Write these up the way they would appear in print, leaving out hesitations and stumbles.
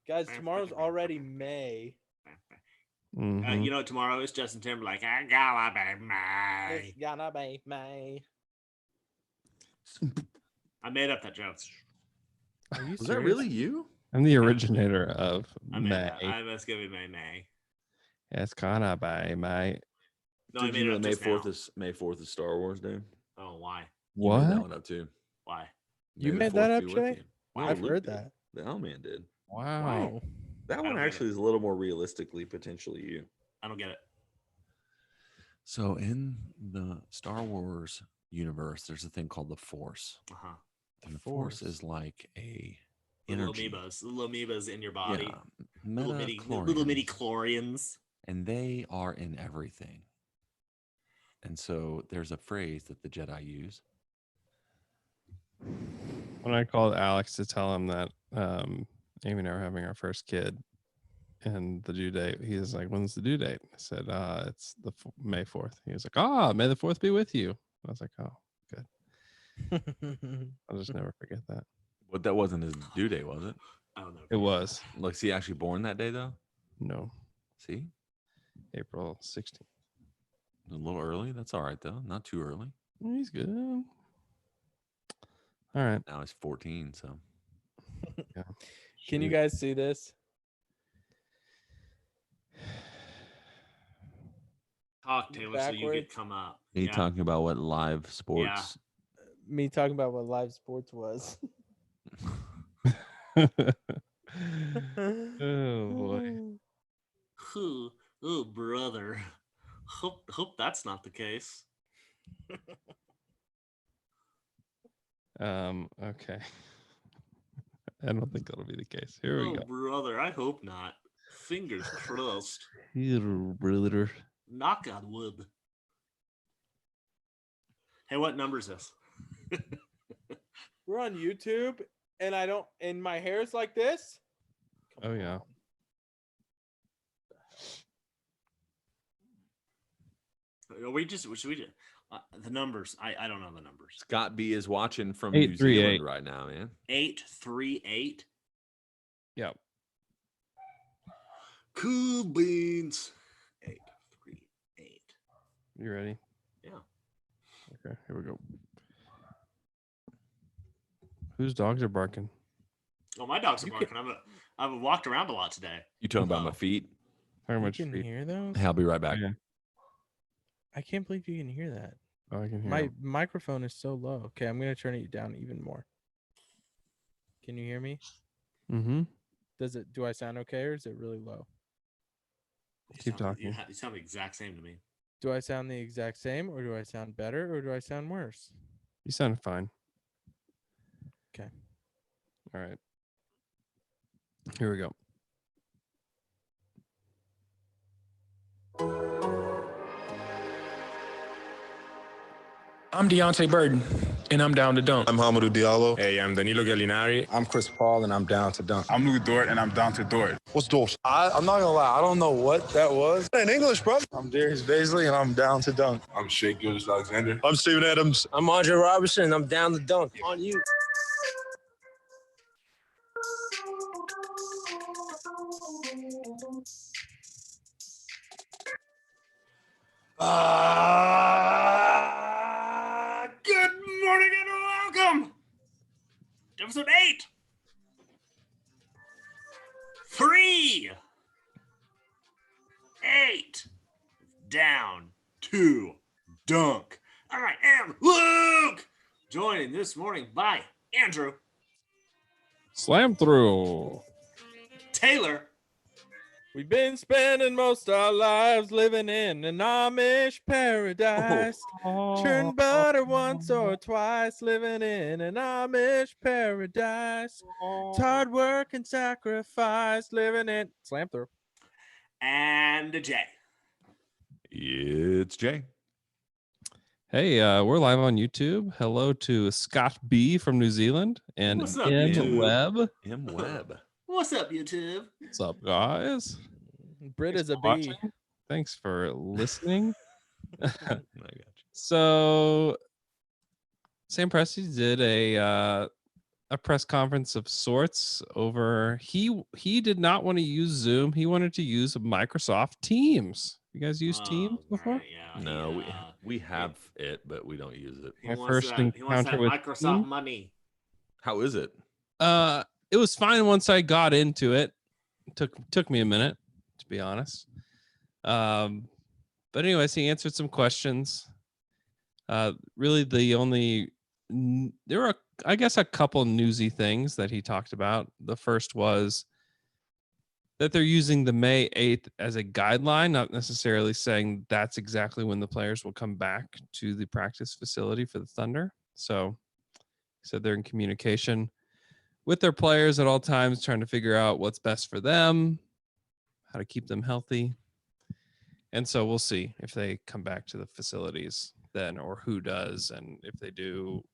Guys, tomorrow's already May. Mm-hmm. You know what tomorrow is? Justin Timberlake. I gotta be It's May. gonna be May. I made up that joke. Are you Was serious? that really you? I'm the originator of I made May. that. I must give it May. It's gonna be May. No, I Did made you it know up May just 4th now. is May 4th is Star Wars Day? Oh, why? You made that What? one up too. Why? You May the made that 4th up, be with Shay? you. Wow. I've Luke heard did. that. The Hellman did. Wow. That I one don't get actually is a little more realistically potentially you. I don't get it. So in the Star Wars universe, there's a thing called the Force. Uh-huh. And the Force is like a Little energy. little amoebas in your body. Yeah, Little mini midi-chlorians. chlorians. And they are in everything. And so there's a phrase that the Jedi use. When I called Alex to tell him that Amy and I were having our first kid and the due date, he was like, "When's the due date?" I said, "It's the May 4th." He was like, "May the 4th be with you." I was like, "Oh, good." I'll just never forget that. But that wasn't his due date, was it? I don't know. It was. Like, is he actually born that day, though? No, See? April 16th. A little early. That's all right, though. Not too early. He's good. All right. Now he's 14, so. Yeah. Can you guys see this? Talk, Taylor, so you Backwards? could come up. Me talking about what live sports. Me talking about what live sports was. Oh boy. Oh, brother. Hope that's not the case. Okay. I don't think that'll be the case. Here we go. Brother, I hope not. Fingers crossed. Here, brother. Knock on wood. Hey, what number is this? We're on YouTube, and my hair's like this. Oh yeah. Should we just the numbers? I don't know the numbers. Scott B is watching from New 838. Zealand right now, man. 838. Yep. Cool beans. 838. You ready? Yeah. Okay, here we go. Whose dogs are barking? Oh, my dogs are barking. I've walked around a lot today. You talking about my feet? Very You much. can hear those? Hey, I'll be right back. Okay. I can't believe you can hear that. Oh, I can hear. My 'em. microphone is so low. Okay, I'm gonna turn it down even more. Can you hear me? Mm-hmm. Do I sound okay, or is it really low? Keep talking. You sound the exact same to me. Do I sound the exact same, or do I sound better, or do I sound worse? You sound fine. Okay. All right. Here we go. I'm Deontay Burton, and I'm down to dunk. I'm Hamadou Diallo. Hey, I'm Danilo Gallinari. I'm Chris Paul, and I'm down to dunk. I'm Louis Dort, and I'm down to Dort. What's Dort? I'm not gonna lie, I don't know what that was. In English, bro. I'm Darius Baisley, and I'm down to dunk. I'm Shea Gilgeous-Alexander. I'm Steven Adams. I'm Andre Robertson, and I'm down to dunk. On you. Good morning and welcome to episode 8. 3. 8. Down to dunk. I am Luke. Joined this morning by Andrew, Slam through. Taylor, We've been spending most our lives living in an Amish paradise. Churn butter once or twice, living in an Amish paradise. It's hard work and sacrifice, living in slam through. and Jay. It's Jay. Hey, we're live on YouTube. Hello to Scott B from New Zealand and What's up, M YouTube? Webb. M Webb. What's up, YouTube? What's up, guys? Brit Thanks is a for bee. watching. Thanks for listening. I got you. So, Sam Presti did a a press conference of sorts over he did not want to use Zoom. He wanted to use Microsoft Teams. You guys use Teams before? Right, yeah. No, we have it, but we don't use it. My first He wants encounter that with Microsoft Teams. money. How is it? It was fine once I got into it. Took me a minute, to be honest. But anyways, he answered some questions. Really, the only there were, I guess, a couple newsy things that he talked about. The first was that they're using the May 8th as a guideline, not necessarily saying that's exactly when the players will come back to the practice facility for the Thunder. So he said they're in communication with their players at all times, trying to figure out what's best for them, how to keep them healthy. And so we'll see if they come back to the facilities then, or who does, and if they do,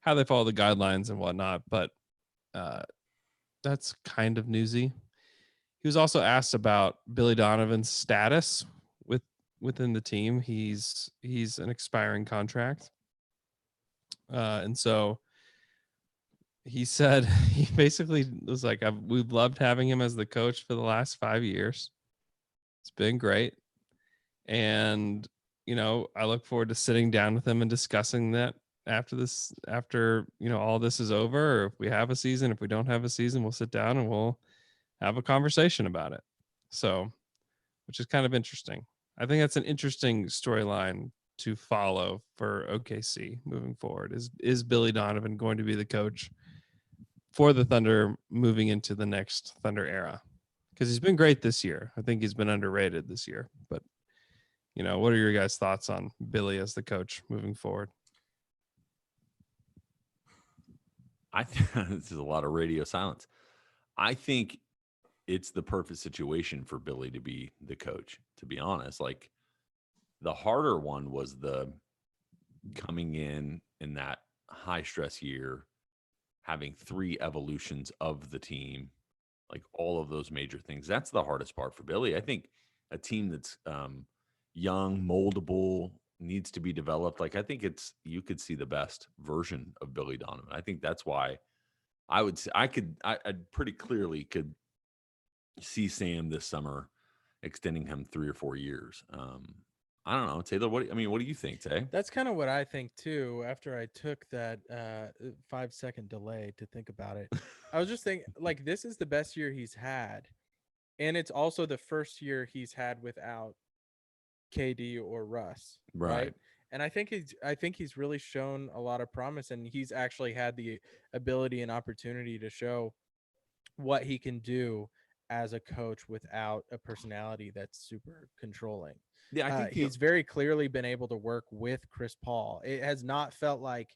how they follow the guidelines and whatnot. But that's kind of newsy. He was also asked about Billy Donovan's status within the team. He's an expiring contract, and so he said he basically was like, we've loved having him as the coach for the last 5 years. It's been great. And, I look forward to sitting down with him and discussing that after, all this is over, or if we have a season, if we don't have a season, we'll sit down and we'll have a conversation about it. So, which is kind of interesting. I think that's an interesting storyline to follow for OKC moving forward. Is Billy Donovan going to be the coach for the Thunder moving into the next Thunder era? Because he's been great this year. I think he's been underrated this year. But, what are your guys' thoughts on Billy as the coach moving forward? I think this is a lot of radio silence. I think it's the perfect situation for Billy to be the coach, to be honest. Like, the harder one was the coming in that high stress year, having 3 evolutions of the team, like all of those major things. That's the hardest part for Billy. I think a team that's young, moldable, needs to be developed. Like, I think you could see the best version of Billy Donovan. I think that's why I would say I pretty clearly could see Sam this summer extending him 3 or 4 years. I don't know, Taylor. What do you think, Tay? That's kind of what I think too. After I took that 5-second delay to think about it, I was just thinking, like, this is the best year he's had, and it's also the first year he's had without KD or Russ, right? And I think he's really shown a lot of promise, and he's actually had the ability and opportunity to show what he can do as a coach without a personality that's super controlling. Yeah, I think he's very clearly been able to work with Chris Paul. It has not felt like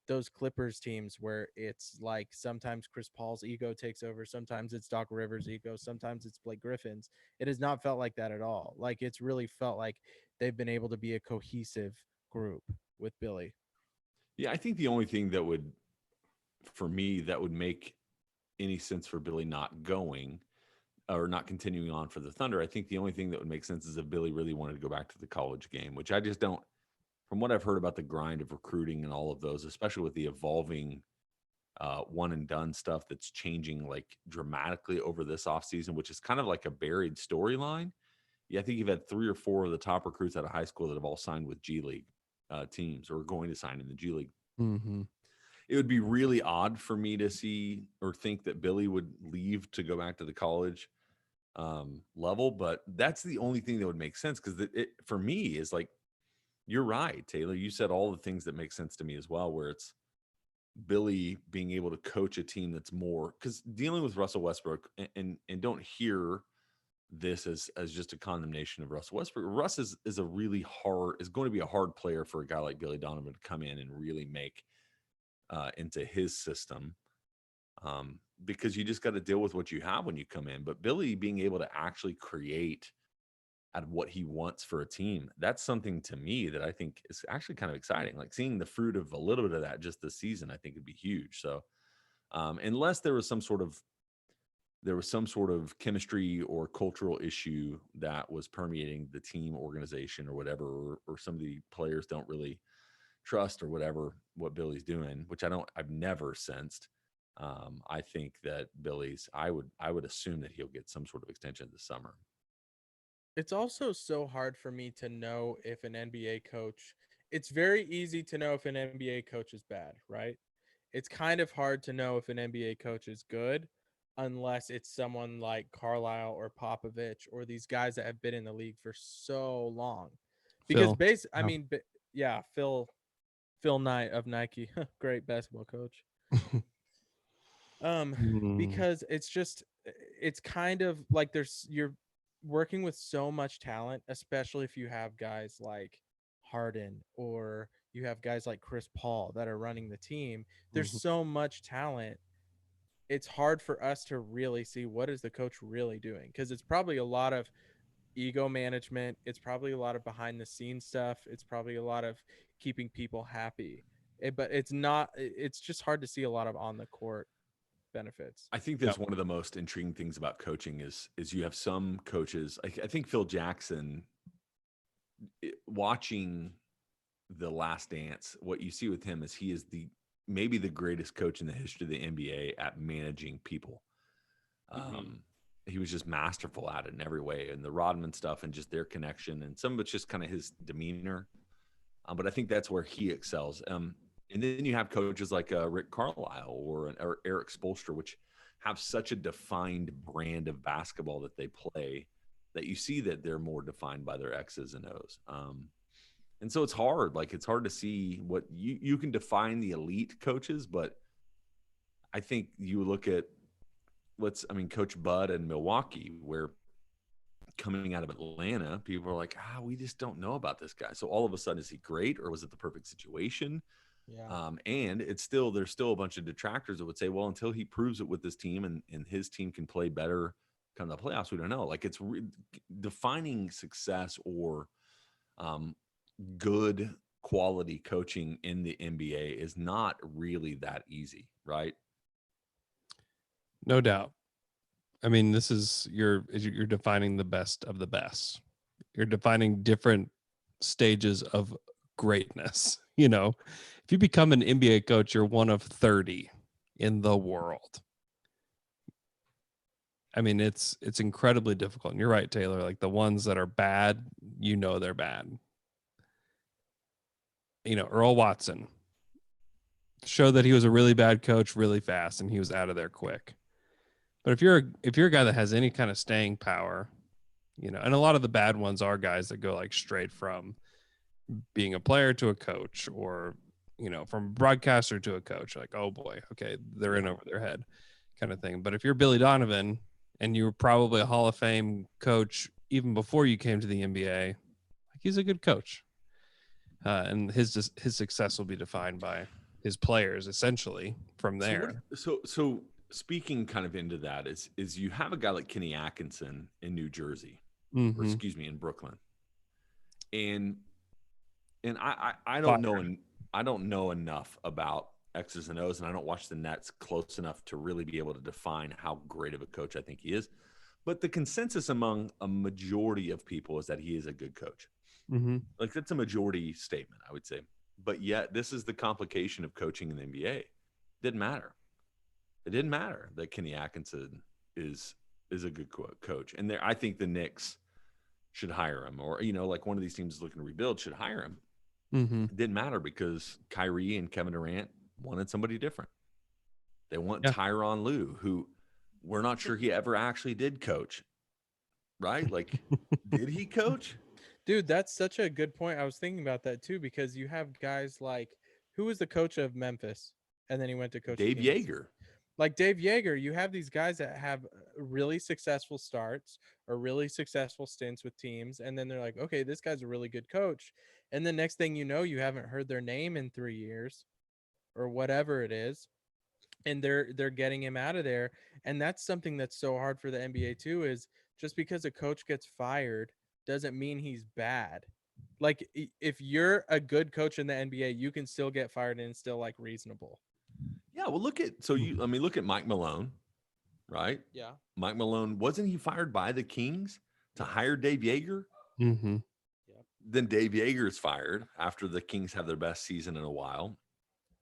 those Clippers teams where it's like sometimes Chris Paul's ego takes over, sometimes it's Doc Rivers' ego, sometimes it's Blake Griffin's. It has not felt like that at all. Like, it's really felt like they've been able to be a cohesive group with Billy. Yeah, I think the only thing that would make any sense for Billy not going or not continuing on for the Thunder, I think the only thing that would make sense is if Billy really wanted to go back to the college game, which I just don't. From what I've heard about the grind of recruiting and all of those, especially with the evolving one and done stuff that's changing like dramatically over this offseason, which is kind of like a buried storyline. Yeah, I think you've had 3 or 4 of the top recruits out of high school that have all signed with G League teams or are going to sign in the G League. Mm-hmm. It would be really odd for me to see or think that Billy would leave to go back to the college level, but that's the only thing that would make sense, because it for me is like, you're right, Taylor. You said all the things that make sense to me as well, where it's Billy being able to coach a team that's more, because dealing with Russell Westbrook, and don't hear this as just a condemnation of Russell Westbrook. Russ is going to be a hard player for a guy like Billy Donovan to come in and really make into his system, because you just got to deal with what you have when you come in. But Billy being able to actually create out of what he wants for a team, that's something to me that I think is actually kind of exciting. Like, seeing the fruit of a little bit of that just this season, I think would be huge. So unless there was some sort of chemistry or cultural issue that was permeating the team organization or whatever, or some of the players don't really trust or whatever what Billy's doing, which I've never sensed. I think that I would assume that he'll get some sort of extension this summer. It's also so hard for me to know if an NBA coach, it's very easy to know if an NBA coach is bad, right? It's kind of hard to know if an NBA coach is good unless it's someone like Carlisle or Popovich or these guys that have been in the league for so long. Because Phil. I mean, yeah, Phil Knight of Nike, great basketball coach. Mm. Because it's kind of like you're working with so much talent, especially if you have guys like Harden or you have guys like Chris Paul that are running the team. There's Mhm. so much talent. It's hard for us to really see what is the coach really doing, because it's probably a lot of ego management. It's probably a lot of behind the scenes stuff. It's probably a lot of keeping people happy. But it's not. It's just hard to see a lot of on the court benefits. I think that's one of the most intriguing things about coaching is you have some coaches. I think Phil Jackson, watching The Last Dance, what you see with him is he is maybe the greatest coach in the history of the NBA at managing people. He was just masterful at it in every way, and the Rodman stuff and just their connection, and some of it's just kind of his demeanor. But I think that's where he excels. And then you have coaches like Rick Carlisle or Eric Spoelstra, which have such a defined brand of basketball that they play that you see that they're more defined by their X's and O's. And so it's hard. Like, it's hard to see what you can define the elite coaches, but I think you look at Coach Bud in Milwaukee, where coming out of Atlanta, people are like, we just don't know about this guy. So all of a sudden, is he great, or was it the perfect situation? Yeah. And there's still a bunch of detractors that would say, well, until he proves it with this team and his team can play better come the playoffs, we don't know. Like, it's defining success or good quality coaching in the NBA is not really that easy, right? No doubt. I mean, you're defining the best of the best. You're defining different stages of greatness. You know, if you become an NBA coach, you're one of 30 in the world. I mean, it's incredibly difficult. And you're right, Taylor. Like, the ones that are bad, they're bad. Earl Watson showed that he was a really bad coach really fast, and he was out of there quick. But if you're a guy that has any kind of staying power, and a lot of the bad ones are guys that go like straight from being a player to a coach, or from a broadcaster to a coach, like, oh boy, okay, they're in over their head kind of thing. But if you're Billy Donovan and you were probably a Hall of Fame coach even before you came to the NBA, like, he's a good coach. And his success will be defined by his players essentially from there. So speaking kind of into that is you have a guy like Kenny Atkinson in New Jersey, or excuse me, in Brooklyn. And I don't know, and I don't know enough about X's and O's, and I don't watch the Nets close enough to really be able to define how great of a coach I think he is. But the consensus among a majority of people is that he is a good coach. Like, that's a majority statement, I would say. But yet, this is the complication of coaching in the NBA. Didn't matter. It didn't matter that Kenny Atkinson is a good coach. And I think the Knicks should hire him, or, like one of these teams looking to rebuild should hire him. It didn't matter because Kyrie and Kevin Durant wanted somebody different. They want Tyronn Lue, who we're not sure he ever actually did coach, right? Like, did he coach? Dude, that's such a good point. I was thinking about that too, because you have guys like, who was the coach of Memphis, and then he went to coach Dave Kings? Yeager. Like Dave Yeager, you have these guys that have really successful starts or really successful stints with teams, and then they're like, okay, this guy's a really good coach, and the next thing you know, you haven't heard their name in 3 years or whatever it is, and they're getting him out of there. And that's something that's so hard for the NBA too, is just because a coach gets fired doesn't mean he's bad. Like, if you're a good coach in the NBA, you can still get fired and it's still like reasonable. Yeah, well, look at Mike Malone, right? Yeah. Mike Malone, wasn't he fired by the Kings to hire Dave Yeager? Mm-hmm. Yep. then Dave Yeager's fired after the Kings have their best season in a while.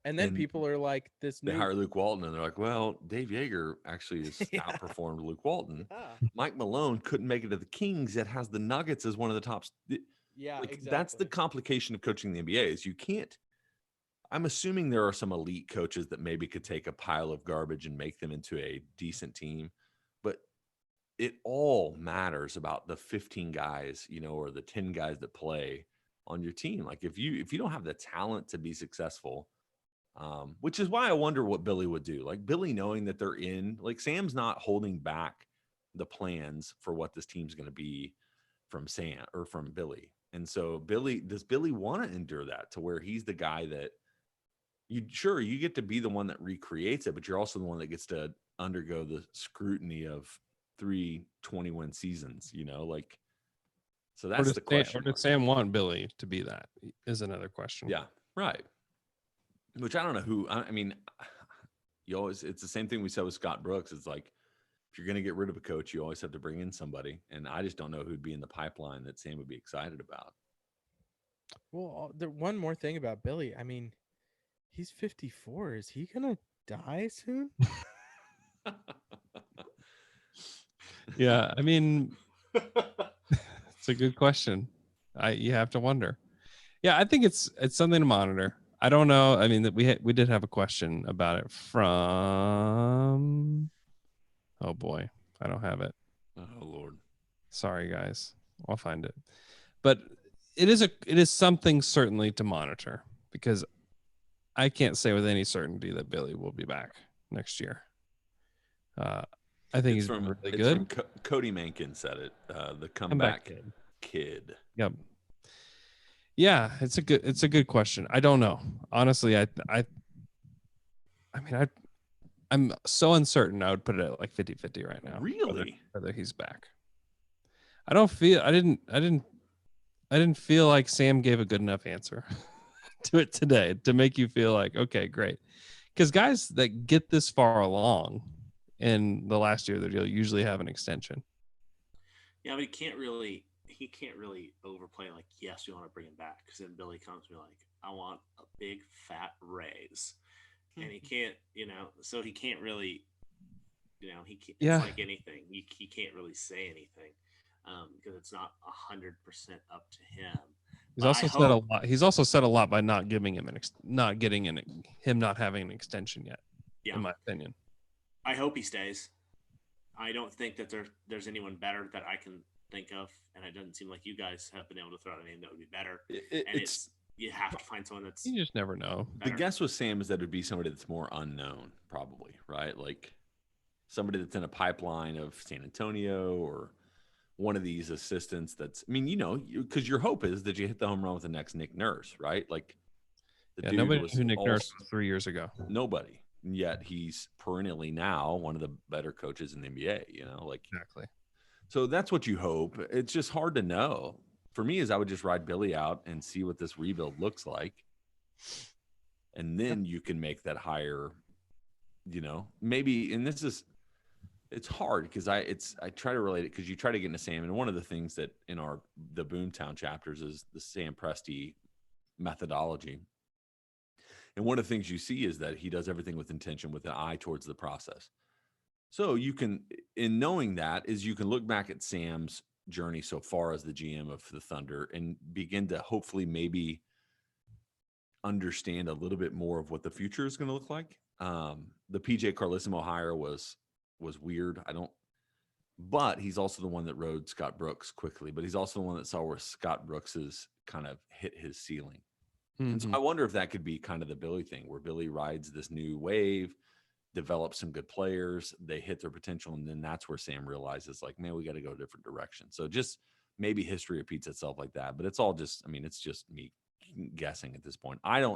And then And people are like, this They new hire Luke Walton, and they're like, well, Dave Yeager actually has Yeah. outperformed Luke Walton. Yeah, Mike Malone couldn't make it to the Kings. That has the Nuggets as one of the tops. yeah, Like, exactly. that's the complication of coaching the NBA is you can't. I'm assuming there are some elite coaches that maybe could take a pile of garbage and make them into a decent team, but it all matters about the 15 guys, or the 10 guys that play on your team. Like if you don't have the talent to be successful, which is why I wonder what Billy would do. Like Billy, knowing that they're in, like Sam's not holding back the plans for what this team's going to be from Sam or from Billy. And so does Billy want to endure that to where he's the guy that you get to be the one that recreates it, but you're also the one that gets to undergo the scrutiny of 3 20-win seasons, like, so that's the question. Or did Sam want Billy to be that is another question. Yeah, right. Which I don't know who, I mean, it's the same thing we said with Scott Brooks. It's like, if you're going to get rid of a coach, you always have to bring in somebody. And I just don't know who'd be in the pipeline that Sam would be excited about. Well, one more thing about Billy. I mean, he's 54. Is he gonna die soon? Yeah, I mean, it's a good question. You have to wonder. Yeah, I think it's something to monitor. I don't know. I mean, we did have a question about it from. Oh boy, I don't have it. Oh Lord. Sorry, guys. I'll find it. But it is something certainly to monitor because I can't say with any certainty that Billy will be back next year. I think he's been really good. Cody Mankin said it. The comeback kid. Yep. Yeah, it's a good question. I don't know. Honestly, I'm so uncertain. I would put it at like 50-50 right now. Really? Whether he's back. I didn't feel like Sam gave a good enough answer to it today to make you feel like, okay, great. Because guys that get this far along in the last year of their deal usually have an extension. Yeah, but he can't really overplay like, yes, we want to bring him back, because then Billy comes to me like, I want a big fat raise. And he can't, so he can't really, he can't, it's like anything. He can't really say anything because it's not 100% up to him. He's also said a lot. He's also said a lot by not giving him not having an extension yet. Yeah. In my opinion, I hope he stays. I don't think that there's anyone better that I can think of, and it doesn't seem like you guys have been able to throw out a name that would be better. You have to find someone that's. You just never know. Better. The guess with Sam is that it would be somebody that's more unknown, probably, right? Like somebody that's in a pipeline of San Antonio or one of these assistants that's, I mean, because your hope is that you hit the home run with the next Nick Nurse, right? Like nobody knew who Nick Nurse was 3 years ago. Nobody. And yet he's perennially now one of the better coaches in the NBA, Exactly. So that's what you hope. It's just hard to know. For me, is I would just ride Billy out and see what this rebuild looks like. And then you can make that higher, maybe, and it's hard because I try to relate it because you try to get into Sam. And one of the things that in the Boomtown chapters is the Sam Presti methodology. And one of the things you see is that he does everything with intention, with an eye towards the process. So you can, in knowing that, is you can look back at Sam's journey so far as the GM of the Thunder and begin to hopefully maybe understand a little bit more of what the future is going to look like. The PJ Carlissimo hire was weird. But he's also the one that rode Scott Brooks quickly, but he's also the one that saw where Scott Brooks has kind of hit his ceiling. Mm-hmm. And so I wonder if that could be kind of the Billy thing where Billy rides this new wave, develop some good players, they hit their potential, and then that's where Sam realizes, like, man, we got to go a different direction. So just maybe history repeats itself like that, but it's all just, it's just me guessing at this point. I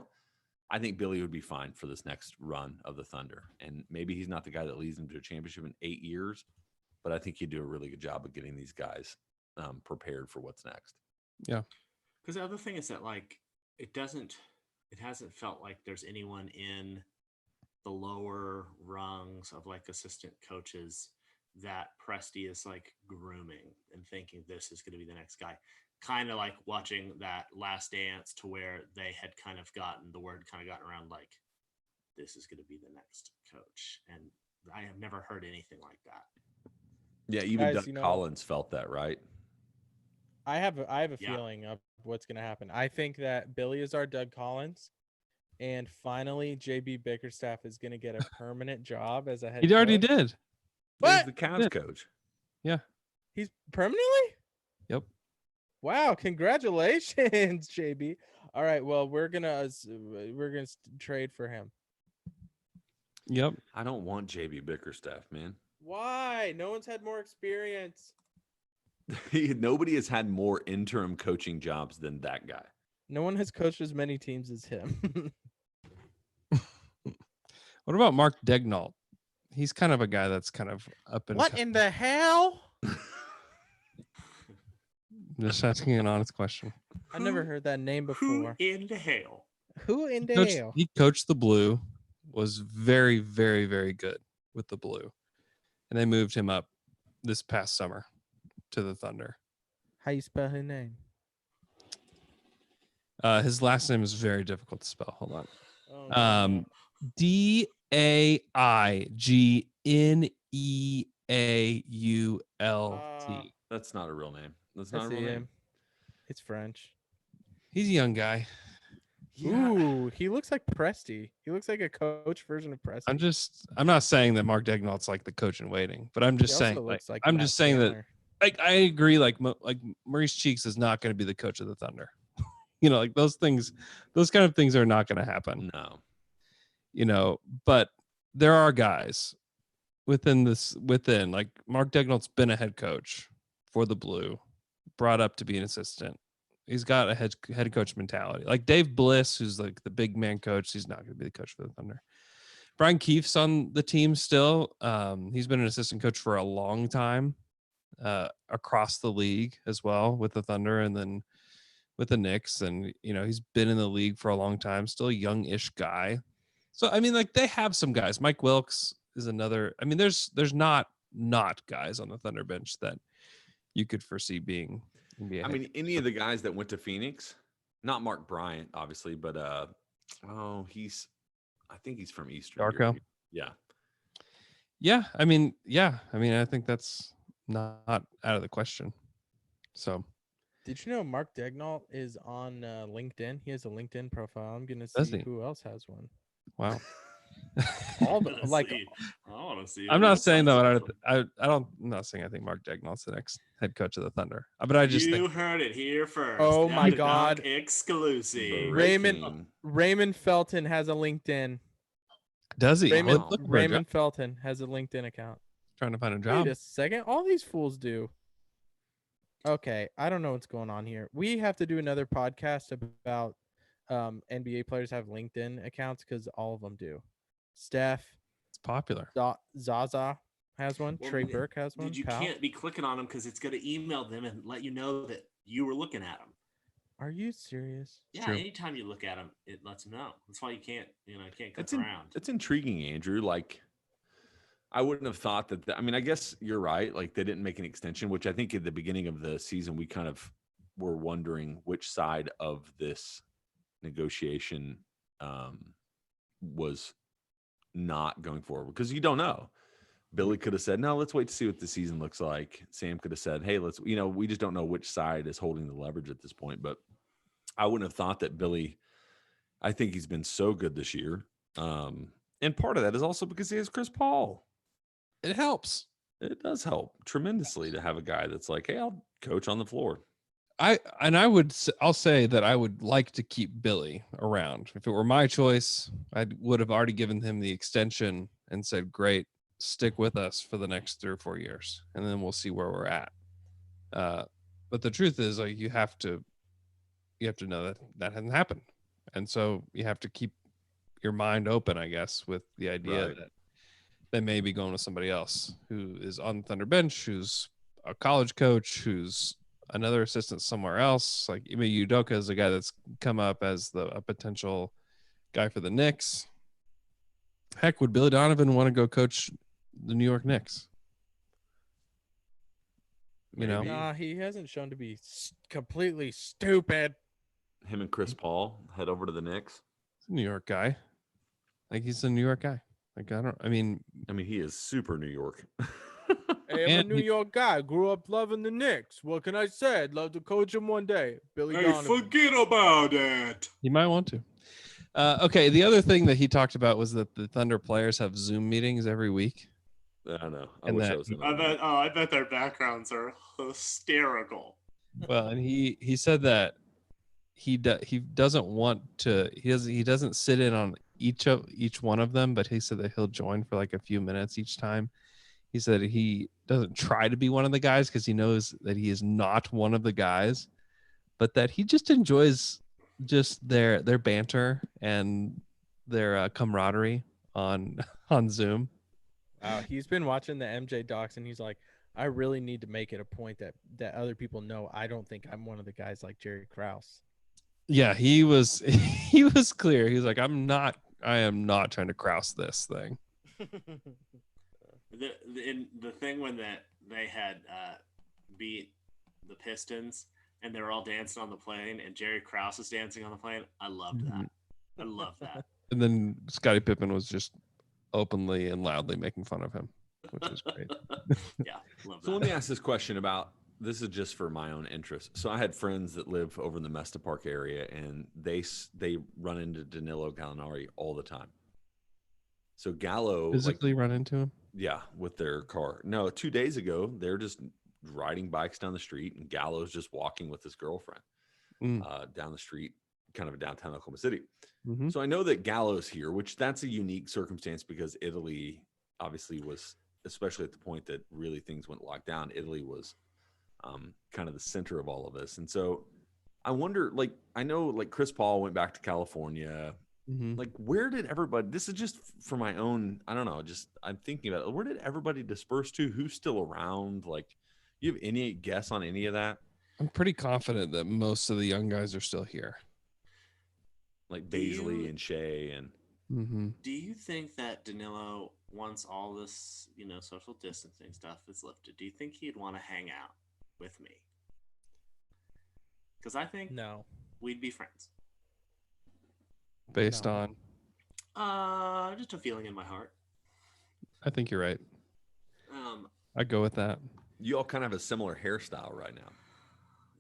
think Billy would be fine for this next run of the Thunder, and maybe he's not the guy that leads them to a championship in 8 years, but I think he'd do a really good job of getting these guys prepared for what's next. Yeah. Because the other thing is that, like, it hasn't felt like there's anyone in the lower rungs of like assistant coaches that Presti is like grooming and thinking this is going to be the next guy. kind of like watching that Last Dance to where they had kind of gotten the word kind of gotten around like this is going to be the next coach, and I have never heard anything like that. Yeah, even Guys, Doug Collins felt that, right? I have a Yeah. feeling of what's going to happen. I think that Billy is our Doug Collins, and finally JB Bickerstaff is going to get a permanent job as a head coach. He already did. He's What? the Cavs coach. Yeah. He's permanently? Yep. Wow, congratulations, JB. All right, well, we're going to trade for him. Yep. I don't want JB Bickerstaff, man. Why? No one's had more experience. Nobody has had more interim coaching jobs than that guy. No one has coached as many teams as him. What about Mark Degnault? He's kind of a guy that's kind of up and What in the hell? Just asking an honest question. I never heard that name Who before. in the hell? Who in the hell? He coached the Blue, was very, very, very good with the Blue. And they moved him up this past summer to the Thunder. How you spell his name? His last name is very difficult to spell. Hold on. Oh, no. Daigneualt. That's not a real name. That's I not a see real name. him. It's French. He's a young guy. Ooh, he looks like Presty. He looks like a coach version of Presty. I'm not saying that Mark Degnault's like the coach in waiting, but I'm just He saying, also looks like I'm Matt just saying Chandler. that I agree. Like Maurice Cheeks is not going to be the coach of the Thunder. Like those kind of things are not going to happen. No. But there are guys within like Mark Degnault's been a head coach for the Blue, brought up to be an assistant. He's got a head coach mentality. Like Dave Bliss, who's like the big man coach, he's not going to be the coach for the Thunder. Brian Keefe's on the team still. He's been an assistant coach for a long time, across the league as well with the Thunder and then with the Knicks. And, he's been in the league for a long time, still a young-ish guy. So, I mean, like they have some guys. Mike Wilkes is another. I mean, there's not guys on the Thunder bench that you could foresee being NBA. I mean, any of the guys that went to Phoenix, not Mark Bryant, obviously, but I think he's from Eastern Darko. Europe. Yeah. Yeah. I mean, I think that's not out of the question. So, Did you know Mark Degnault is on LinkedIn? He has a LinkedIn profile. I'm gonna Does see he? who else has one. wow. All the, Let's like see. I want to see. I'm who not else saying has though. one. I'm not saying I think Mark Degnault's the next head coach of the Thunder. But I just You think heard it here first. Oh Down my to God. Dunk exclusive. Raymond Felton has a LinkedIn. does he? Raymond, Well, looking for a job. Raymond Felton has a LinkedIn account. Trying to find a job. Wait a second. All these fools do. Okay, I don't know what's going on here. We have to do another podcast about NBA players have LinkedIn accounts because all of them do. Steph, It's popular. Zaza has one. Well, Trey Burke has one. Dude, you Pal. can't be clicking on them because it's going to email them and let you know that you were looking at them. Are you serious? Yeah, True. anytime you look at them, it lets them know. That's why you can't click It's around. It's intriguing, Andrew. Like, I wouldn't have thought that. I mean, I guess you're right. Like, they didn't make an extension, which I think at the beginning of the season we kind of were wondering which side of this negotiation was not going forward, because you don't know. Billy could have said, no, let's wait to see what the season looks like. Sam could have said, hey, we just don't know which side is holding the leverage at this point. But I wouldn't have thought that Billy, I think he's been so good this year. And part of that is also because he has Chris Paul. It helps. It does help tremendously to have a guy that's like, hey, I'll coach on the floor. I'll say that I would like to keep Billy around. If it were my choice, I would have already given him the extension and said, great, stick with us for the next 3 or 4 years, and then we'll see where we're at. But the truth is, like, you have to know that hasn't happened. And so you have to keep your mind open, I guess, with the idea Right. that they may be going to somebody else who is on the Thunder bench, who's a college coach, who's another assistant somewhere else. Like Ime Udoka is a guy that's come up as a potential guy for the Knicks. Heck, would Billy Donovan want to go coach the New York Knicks? You know, Maybe. Nah, he hasn't shown to be completely stupid. Him and Chris Paul head over to the Knicks. he's a New York guy. Like he's a New York guy. Like I mean, he is super New York. Hey, I'm a And New he- York guy. Grew up loving the Knicks. What can I say? I'd love to coach him one day. Billy Hey, Donovan. forget about it. he might want to. Okay, the other thing that he talked about was that the Thunder players have Zoom meetings every week. I don't know. I And wish I that- was in I on bet. that. Oh, I bet their backgrounds are hysterical. Well, and he said that he doesn't want to. He doesn't sit in on each one of them, but he said that he'll join for like a few minutes each time. He said he doesn't try to be one of the guys because he knows that he is not one of the guys, but that he just enjoys just their banter and their camaraderie on Zoom. He's been watching the MJ docs, and he's like, I really need to make it a point that other people know I don't think I'm one of the guys like Jerry Krause. Yeah, he was clear. He was like, I am not trying to Krause this thing. The thing when they had beat the Pistons and they were all dancing on the plane and Jerry Krause was dancing on the plane, I loved that. I love that. And then Scottie Pippen was just openly and loudly making fun of him, which is great. Yeah, love that. So let me ask this question about this is just for my own interest. So I had friends that live over in the Mesta Park area, and they run into Danilo Gallinari all the time. So Gallo Physically run into him. Yeah, with their car. No, 2 days ago, they're just riding bikes down the street, and Gallo's just walking with his girlfriend down the street, kind of downtown Oklahoma City. Mm-hmm. So I know that Gallo's here, which that's a unique circumstance because Italy obviously was, especially at the point that really things went locked down, Italy was kind of the center of all of this. And so I wonder, like, I know like Chris Paul went back to California. Mm-hmm. Like, where did everybody, this is just for my own, I don't know, just I'm thinking about it. Where did everybody disperse to? Who's still around? Like, you have any guess on any of that? I'm pretty confident that most of the young guys are still here. Like Do you- Baisley and Shea and Mm-hmm. Do you think that Danilo, once all this, social distancing stuff is lifted, do you think he'd want to hang out with me? Because I think No. we'd be friends. Based No. on, Just a feeling in my heart. I think you're right. Um, I'd go with that. you all kind of have a similar hairstyle right now.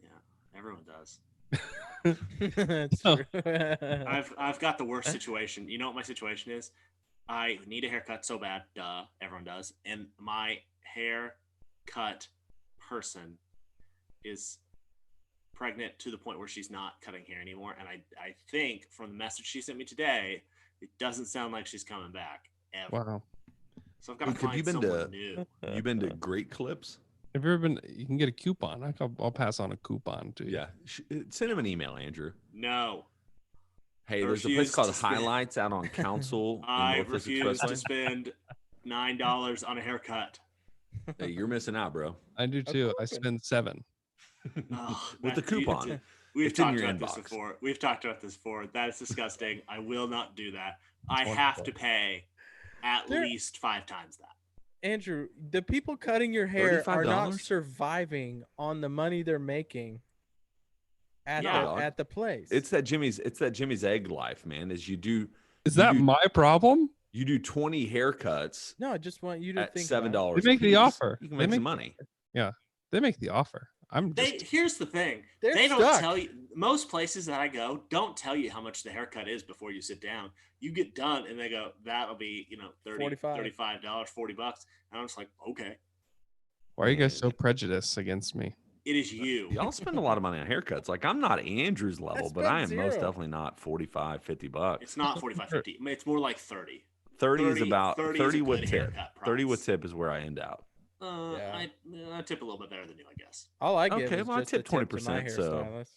yeah, everyone does. That's Oh. true. I've got the worst situation. You know what my situation is? I need a haircut so bad. Duh, everyone does. And my haircut person is pregnant to the point where she's not cutting hair anymore. And I think from the message she sent me today, it doesn't sound like she's coming back ever. Wow. So I've got to Luke, have find you been someone to- new. You been to Great Clips? Have you ever been? You can get a coupon. I'll pass on a coupon to you. Yeah. Send him an email, Andrew. No, Hey, I there's a place refuse called to spend- Highlights out on Council in I Northwest refuse to Expressway. spend $9 on a haircut. Hey, you're missing out, bro. I do too. I spend $7. Oh, With the that- coupon. We've It's in talked your about this inbox. before. We've talked about this before. That is disgusting. I will not do that. I It's have to wonderful. pay at There- least 5 times that. Andrew, the people cutting your hair are not $35? surviving on the money they're making at Yeah. the place. It's that Jimmy's egg life, man. Is you do Is You that do- my problem? 20 haircuts no, I just want you to at think $7. about They make the a piece. offer. You can They make some make- money. They make the offer. Here's the thing. They're They don't stuck. tell you. Most places that I go don't tell you how much the haircut is before you sit down. You get done and they go, that'll be, $30, 45. $35, $40. And I'm just like, okay, Why are you guys so prejudiced against me? it is you. Y'all spend a lot of money on haircuts. Like, I'm not Andrew's level, but I am spent most zero. definitely not 45, 50 bucks. It's not 45, 50. It's more like 30. 30 is 30 about 30 30 is a with good tip. haircut 30 with price. tip is where I end out. Yeah. I tip a little bit better than you, I guess. all I get Okay, is well, I just a tip tip to my 20%, so- hairstylist.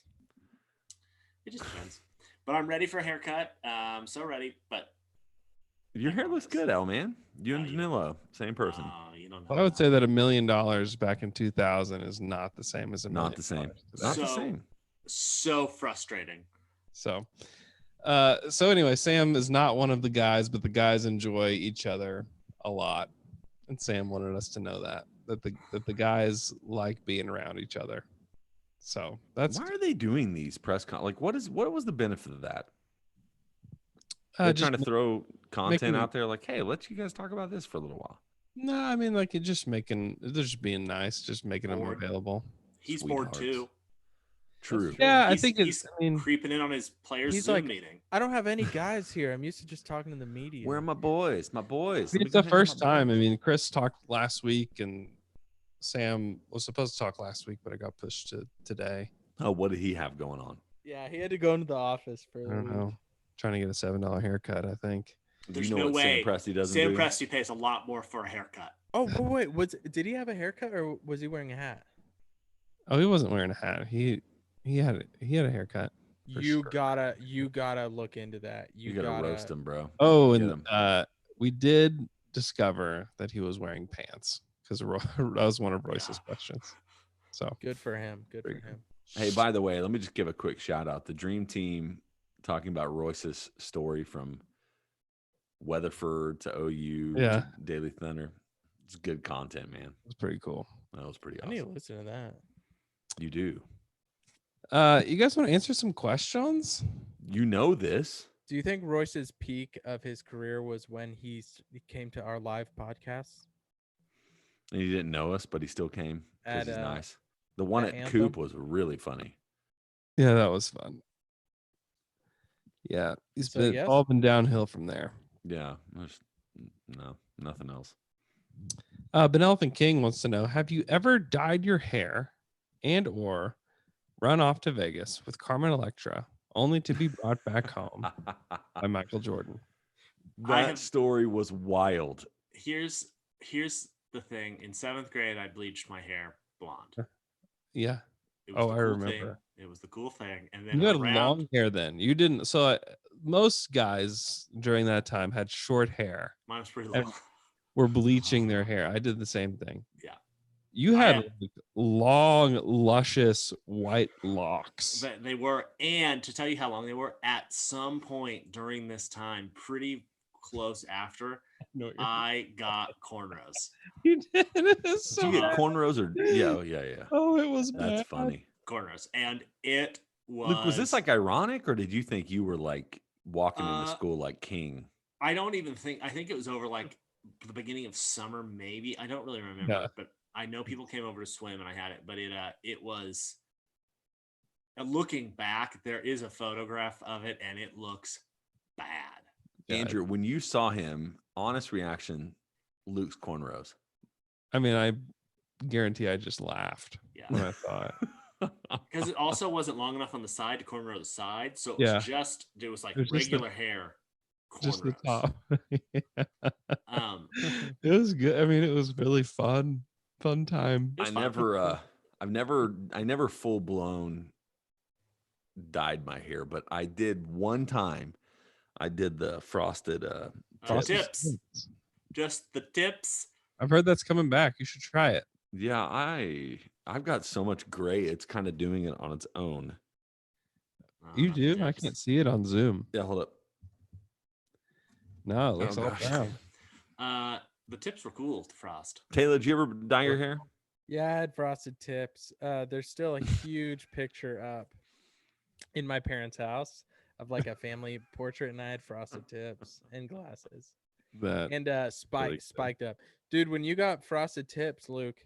It just depends. But I'm ready for a haircut. So ready. But Your hair looks good, El, man. You and No, you- Danilo, same person. you don't know. But I would say that $1 million back in 2000 is not the same as a Not million the same. dollars today. Not the So- same. So frustrating. So anyway, Sam is not one of the guys, but the guys enjoy each other a lot, and Sam wanted us to know that. that the guys like being around each other. So that's Why are they doing these press like what was the benefit of that? They're just trying to throw content making- out there like, hey, let you guys talk about this for a little while. no, I mean like it just making they're just being nice, just making them Bored. available. He's bored Sweethearts. too. True. Yeah, I He's- think he's I mean creeping in on his players' He's Zoom like, meeting. I don't have any guys here. I'm used to just talking to the media. Where are my boys? My boys. Let me it's go the hang out with first my time. I boys. mean, Chris talked last week, and Sam was supposed to talk last week, but it got pushed to today. Oh, what did he have going on? Yeah, he had to go into the office for I the don't week. know. Trying to get a $7 haircut, I think. There's you know no what way Sam Presti doesn't Sam do? Presti pays a lot more for a haircut. Oh, wait, did he have a haircut or was he wearing a hat? Oh, he wasn't wearing a hat. He had a haircut. For You sure. gotta look into that. You gotta roast him, bro. Oh, Get and him. we did discover that he was wearing pants because that was one of Royce's questions. So Good for him. Good for Pretty him. Hey, by the way, let me just give a quick shout out. The Dream Team talking about Royce's story from Weatherford to OU Yeah. to Daily Thunder. It's good content, man. it's pretty cool. That was pretty I need to awesome. listen to that. You do. You guys want to answer some questions? You know this. Do you think Royce's peak of his career was when he came to our live podcast? And he didn't know us, but he still came because At, he's nice. The one at at Coop Anthem? was really funny. Yeah, that was fun. Yeah, he's So, been yes? all been downhill from there. Yeah. There's nothing else. Benelphin King wants to know: have you ever dyed your hair and or run off to Vegas with Carmen Electra only to be brought back home by Michael Jordan? That story was wild. Here's the thing. In 7th grade, I bleached my hair blonde. Yeah. It was Oh, the I cool remember. Thing. It was the cool thing. And then You had around, long hair then. You didn't. So most guys during that time had short hair. mine was pretty and long. were bleaching their hair. I did the same thing. Yeah. You I had had- like, long, luscious white locks. But they were, and to tell you how long they were, at some point during this time, pretty close after, No, I got cornrows. you did. It was Did so you get bad. cornrows or yeah. Oh, it was That's bad. funny. Cornrows. And it was. Luke, was this like ironic or did you think you were like walking into Uh, school like king? I don't even think, I think it was over like the beginning of summer, maybe. I don't really remember, Yeah. but I know people came over to swim and I had it, but it was. Looking back, there is a photograph of it and it looks bad. Yeah, Andrew, when you saw him, honest reaction, Luke's cornrows. I mean, I guarantee I just laughed Yeah. when I saw it. Because it also wasn't long enough on the side to cornrow the side. So it Yeah. was it was like It was just the- regular hair. Just the cornrows. top. Um, It was good. I mean, it was really fun time. It was I fun. never full blown dyed my hair, but I did one time. I did the frosted Frosted tips. Flakes. Just the tips. I've heard that's coming back. You should try it. Yeah, I've got so much gray, it's kind of doing it on its own. You the do? I tips. can't see it on Zoom. Yeah, hold up. No, it looks Oh, all gosh. brown. The tips were cool to frost. Taylor, did you ever dye your hair? Yeah, I had frosted tips. There's still a huge picture up in my parents' house of like a family portrait, and I had frosted tips and glasses That and really good. spiked up. Dude, when you got frosted tips, Luke,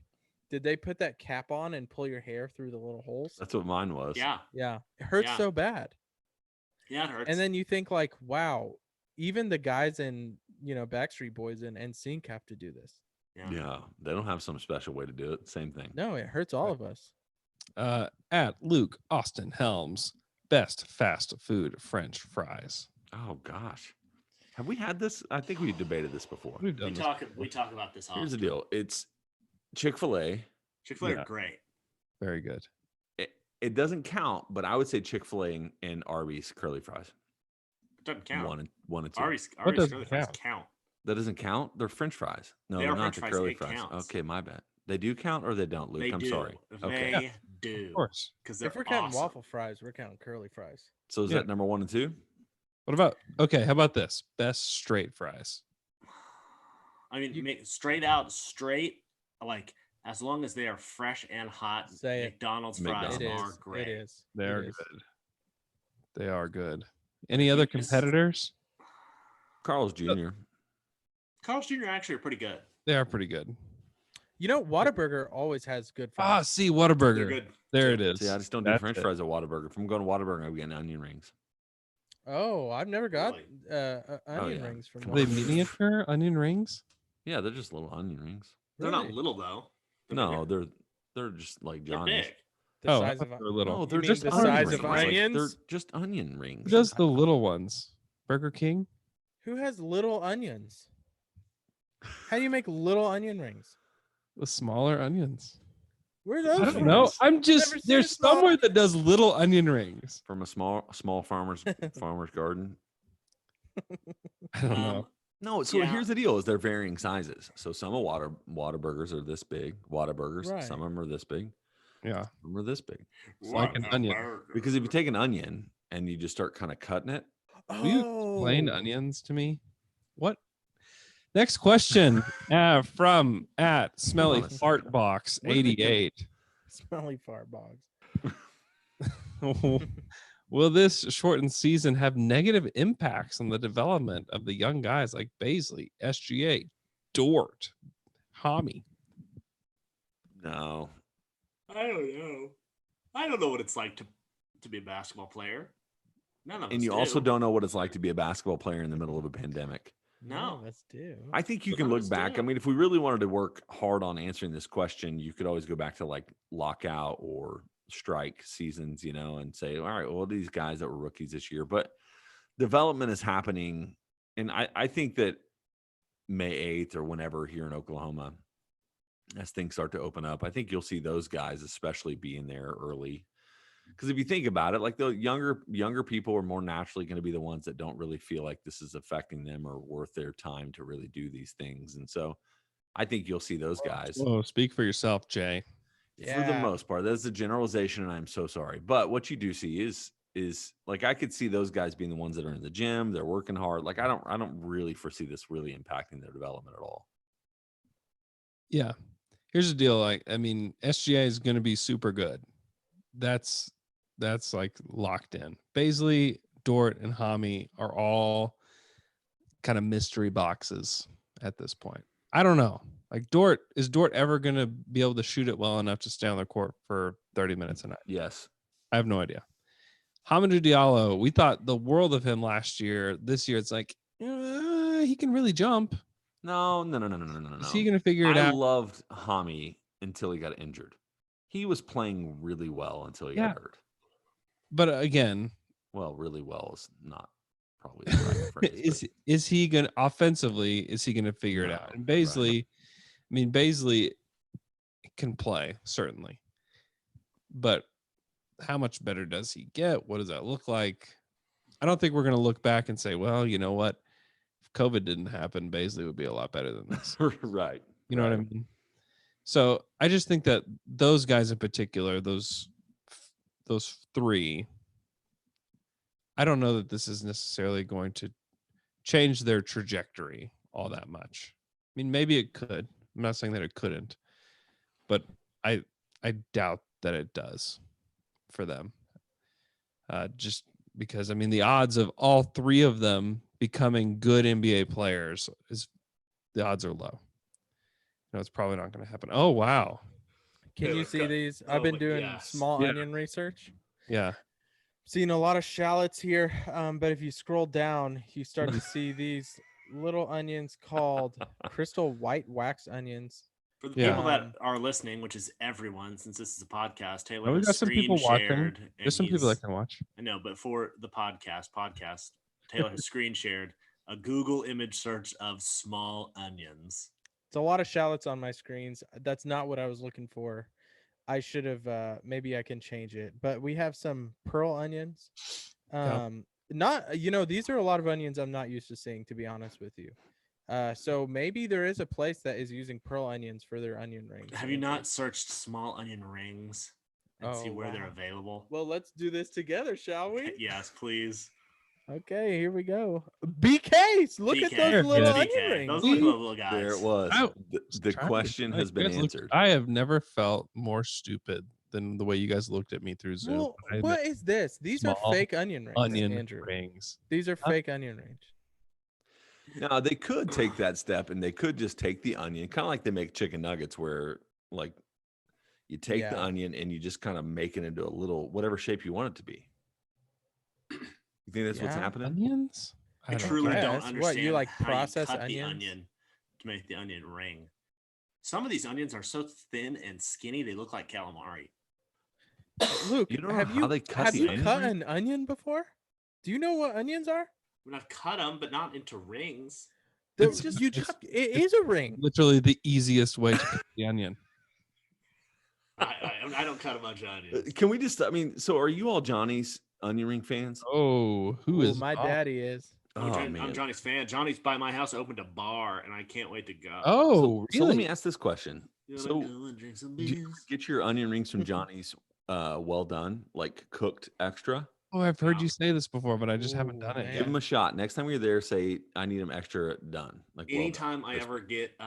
did they put that cap on and pull your hair through the little holes? That's what mine was. Yeah. Yeah, it hurts Yeah. so bad. Yeah, it hurts. And then you think like, wow, even the guys in Backstreet Boys and NSYNC have to do this. Yeah, they don't have some special way to do it. Same thing. No, it hurts all of us. At Luke Austin Helms, best fast food French fries. Oh gosh, have we had this? I think we debated this before. We've done this. we talk about this often. Here's the deal: it's Chick-fil-A. Chick-fil-A Yeah. are great. Very good. It doesn't count, but I would say Chick-fil-A and Arby's curly fries. It doesn't count. One and two. Arby's doesn't curly fries count? count. That doesn't count. They're French fries. No, They they're are not French the fries. curly It fries. counts. Okay, my bad. They do count or they don't, Luke? They I'm do. sorry. Okay. They do. Of course. Because they're If we're counting awesome. waffle fries, we're counting curly fries. So is Yeah. that number 1 and 2? What about how about this? Best straight fries. I mean, You- straight, like as long as they are fresh and hot. Say it. McDonald's fries It are is. great. It is. They It are is. good. They are good. Any if other you just- competitors? Carl's Jr. Carl's Jr. actually are pretty good. They are pretty good. You know, Whataburger always has good Ah, fries. see, They're Whataburger. good. There too. it is. See, I just don't do That's French it. fries at Whataburger. If I'm going to Whataburger, I'm getting onion rings. Oh, I've never got Really? onion yeah. rings from Come Are they on. Whataburger. miniature onion rings? Yeah, they're just little onion rings. They're not Really? little though. No, bigger. they're just like They're Johnny's. big. The I size thought of they were little. No, You they're mean just the onion size rings. of Like, onions? they're just onion rings. Who does the little ones? Burger King? Who has little onions? How do you make little onion rings? With smaller onions. Where are I those don't from? know. I'm Never just seen there's a small- somewhere that does little onion rings. From a small farmer's garden. I don't know. No, so Yeah. here's the deal: is they're varying sizes. So some of Whataburgers are this big. Whataburgers, Right. some of them are this big. Yeah. Some of them are this big. It's like an onion. Because if you take an onion and you just start kind of cutting it, Will you explain Oh. onions to me? What? Next question from at Smelly on a second. Fart Box What are they gonna- 88. Smelly fart bogs. Will this shortened season have negative impacts on the development of the young guys like Baisley, SGA, Dort, Hami? no. I don't know. I don't know what it's like to be a basketball player. None of us And you do. also don't know what it's like to be a basketball player in the middle of a pandemic. No. Let's do. I think you But can none of look us back. I do. mean, if we really wanted to work hard on answering this question, you could always go back to like lockout or strike seasons, and say, all right, well, these guys that were rookies this year, but development is happening. And I think that May 8th or whenever here in Oklahoma, as things start to open up, I think you'll see those guys especially being there early. Because if you think about it, like the younger people are more naturally going to be the ones that don't really feel like this is affecting them or worth their time to really do these things. And so I think you'll see those guys Oh, speak for yourself, Jay. for the most part. That's a generalization, and I'm so sorry. But what you do see is like I could see those guys being the ones that are in the gym, they're working hard. Like I don't really foresee this really impacting their development at all. Yeah. Here's the deal. Like, I mean, SGA is going to be super good. That's like locked in. Baisley, Dort, and Hami are all kind of mystery boxes at this point. I don't know. Like is Dort ever going to be able to shoot it well enough to stay on the court for 30 minutes a night? Yes. I have no idea. Hamidou Diallo, we thought the world of him last year. This year, it's like, he can really jump. No. Is he going to figure it I out? loved Hami until he got injured. He was playing really well until he got hurt. But again, Well, really well is not probably the right phrase. is he going to offensively? Is he going to figure it out? And Baisley, I mean, Baisley can play certainly, but how much better does he get? What does that look like? I don't think we're going to look back and say, well, you know what? If COVID didn't happen, Baisley would be a lot better than this. Right. You know what I mean? So I just think that those guys in particular, those three, I don't know that this is necessarily going to change their trajectory all that much. I mean, maybe it could. I'm not saying that it couldn't, but I doubt that it does for them. Just because, I mean, the odds of all three of them becoming good NBA players the odds are low. No, it's probably not going to happen. Oh, wow. Can you see these? I've been doing small Yeah. onion research. Yeah. Seen a lot of shallots here, but if you scroll down, you start to see these little onions called crystal white wax onions. For the people that are listening, which is everyone, since this is a podcast, Taylor Oh, we has got some people watching. shared. There's some people that can watch. I know, but for the podcast, Taylor has screen shared a Google image search of small onions. It's a lot of shallots on my screens. That's not what I was looking for. I should have maybe I can change it. But we have some pearl onions. Not these are a lot of onions I'm not used to seeing, to be honest with you. So maybe there is a place that is using pearl onions for their onion rings. Have you not searched small onion rings and see where they're wow. available? Well, let's do this together, shall we? Yes, please. Okay, here we go. BKs. Look at BK. those little Yeah. onion BK. rings. Those look like little guys. There it was. I The question has been answered. I have never felt more stupid than the way you guys looked at me through Zoom. Well, I what admit, is this? These are small fake onion rings, onion Andrew. rings. These are fake onion rings. Now they could take that step and they could just take the onion, kind of like they make chicken nuggets, where like you take the Yeah. onion and you just kind of make it into a little whatever shape you want it to be. You think that's what's Yeah. happening? Onions? I don't truly guess. don't What, understand you, like, how process you cut onions? the onion to make the onion ring. Some of these onions are so thin and skinny they look like calamari. Luke, You don't know have how you they cut have the you onion cut ring? an onion before? Do you know what onions are? I mean, I've cut them, but not into rings. It's Just just- it is a ring. Literally the easiest way to cut the onion. I don't cut a bunch of onions. Can we just? I mean, so are you all Johnny's onion ring fans? Oh, who Ooh, is my not? daddy is. Oh I'm man. Johnny's fan. Johnny's by my house opened a bar, and I can't wait to go. Oh, So let really? me ask this question. You So wanna go and drink some do you beers? get your onion rings from Johnny's well done, like cooked extra? Oh, I've heard No. you say this before, but I just haven't Ooh, done it man. Give them yet. a shot. Next time you're there, say I need them extra done. Like well done, Anytime I crispy. ever get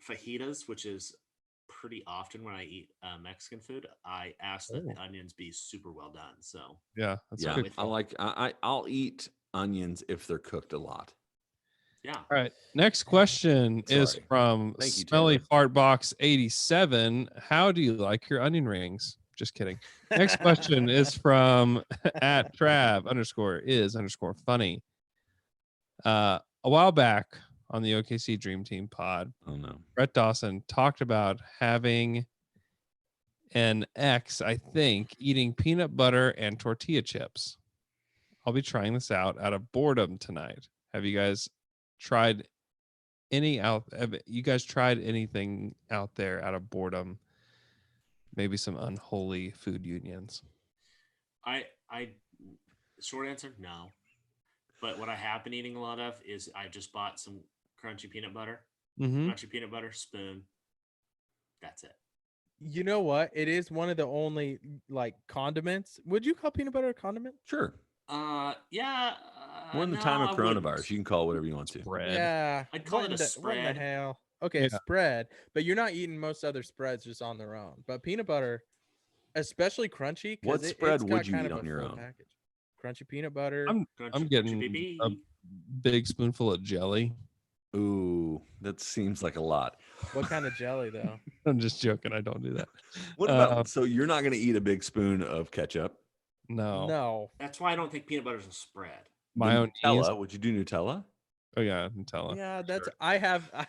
fajitas, which is pretty often when I eat Mexican food, I ask that the onions be super well done. So Yeah, that's a Yeah, good I call. like. I'll eat onions if they're cooked a lot. yeah, All right. Next question is Sorry. from Thank you, Smelly Taylor. Fartbox 87. How do you like your onion rings? Just kidding. Next question is from at Trav_is_funny. A while back on the OKC Dream Team pod, Oh no. Brett Dawson talked about having an ex, I think, eating peanut butter and tortilla chips. I'll be trying this out of boredom tonight. Have you guys tried have you guys tried anything out there out of boredom? Maybe some unholy food unions. I short answer, no. But what I have been eating a lot of is I just bought some crunchy peanut butter. Mm-hmm. Crunchy peanut butter spoon. That's it. You know what? It is one of the only like condiments. Would you call peanut butter a condiment? Sure. Yeah. We're in the time of coronavirus. You can call it whatever you want to. Bread. Yeah. I'd call what it a in the- What in spread. the hell? Okay, a Yeah. spread. But you're not eating most other spreads just on their own. But peanut butter, especially crunchy. 'cause What it's spread got would you kind eat of a on your full own? Package. Crunchy peanut butter. I'm Crunchy getting baby. a big spoonful of jelly. Ooh, that seems like a lot. What kind of jelly though? I'm just joking. I don't do that. What about? So you're not going to eat a big spoon of ketchup? No. No. That's why I don't think peanut butter is a spread. Mayonnaise. Nutella? Would you do Nutella? Oh yeah, Nutella. Yeah, that's Sure.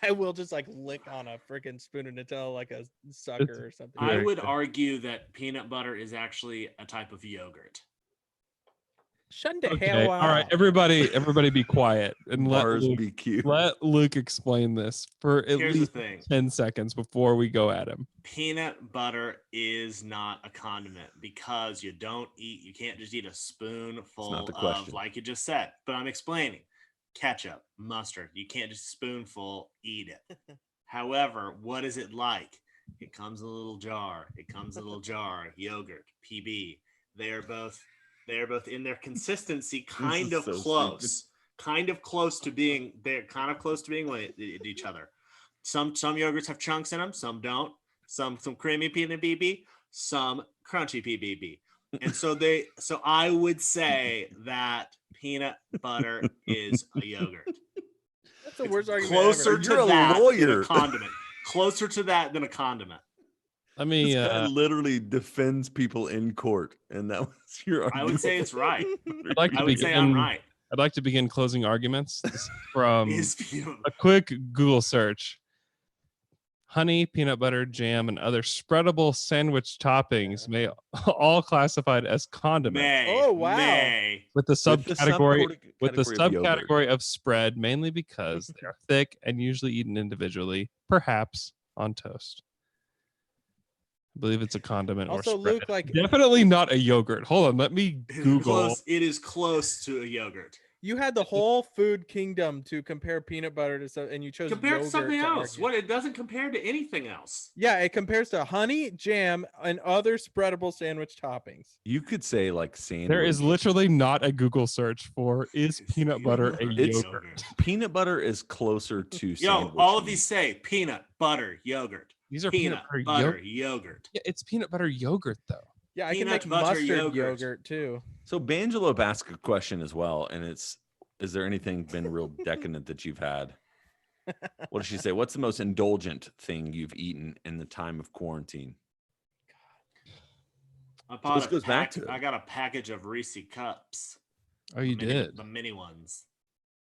I will just like lick on a freaking spoon of Nutella like a sucker or something. I Very would good. argue that peanut butter is actually a type of yogurt. Shut the Okay. hell up. All right, everybody be quiet and Bars Luke, BQ. let Luke explain this for at Here's the least thing. 10 seconds before we go at him. Peanut butter is not a condiment because you can't just eat a spoonful not the of, question. like you just said. But I'm explaining. Ketchup, mustard. You can't just spoonful eat it. However, what is it like? It comes in a little jar. Yogurt, PB. They are both in their consistency kind is of so close. Kind of close to being with each other. Some yogurts have chunks in them, some don't. Some creamy peanut BB, some crunchy PBB. And so I would say that peanut butter is a yogurt. That's the worst argument Closer ever. to You're a that than lawyer. a condiment. Closer to that than a condiment. Let me This guy literally defends people in court, and that was your argument. I would say it's right. I'd like to I would say I'm begin right. I'd like to begin closing arguments. This is from Is peanut- a quick Google search. Honey, peanut butter, jam, and other spreadable sandwich toppings may all classified as condiments. May. Oh, wow. May. With the subcategory of yogurt. subcategory of spread, mainly because they are thick and usually eaten individually, perhaps on toast. I believe it's a condiment Also, or spread. Luke, like Definitely not a yogurt. Hold on, let me It is Google. close. It is close to a yogurt. You had the whole food kingdom to compare peanut butter to stuff, and you chose Compare it to yogurt something to else. argue. What? It doesn't compare to anything else. Yeah, it compares to honey, jam, and other spreadable sandwich toppings. You could say like sandwich. There is literally not a Google search for is peanut butter a It's- yogurt. peanut butter is closer to Yo, sandwich. all to of me. these say peanut butter yogurt. These are Peanut butter butter yogurt. yogurt. Yeah, it's peanut butter yogurt though. Yeah, I can Peanut make butter mustard yogurt. yogurt too. So Bangelope asked a question as well, and it's: is there anything been real decadent that you've had? What does she say? What's the most indulgent thing you've eaten in the time of quarantine? I bought this goes back to it. I got a package of Reese cups. Oh, you did? The mini ones.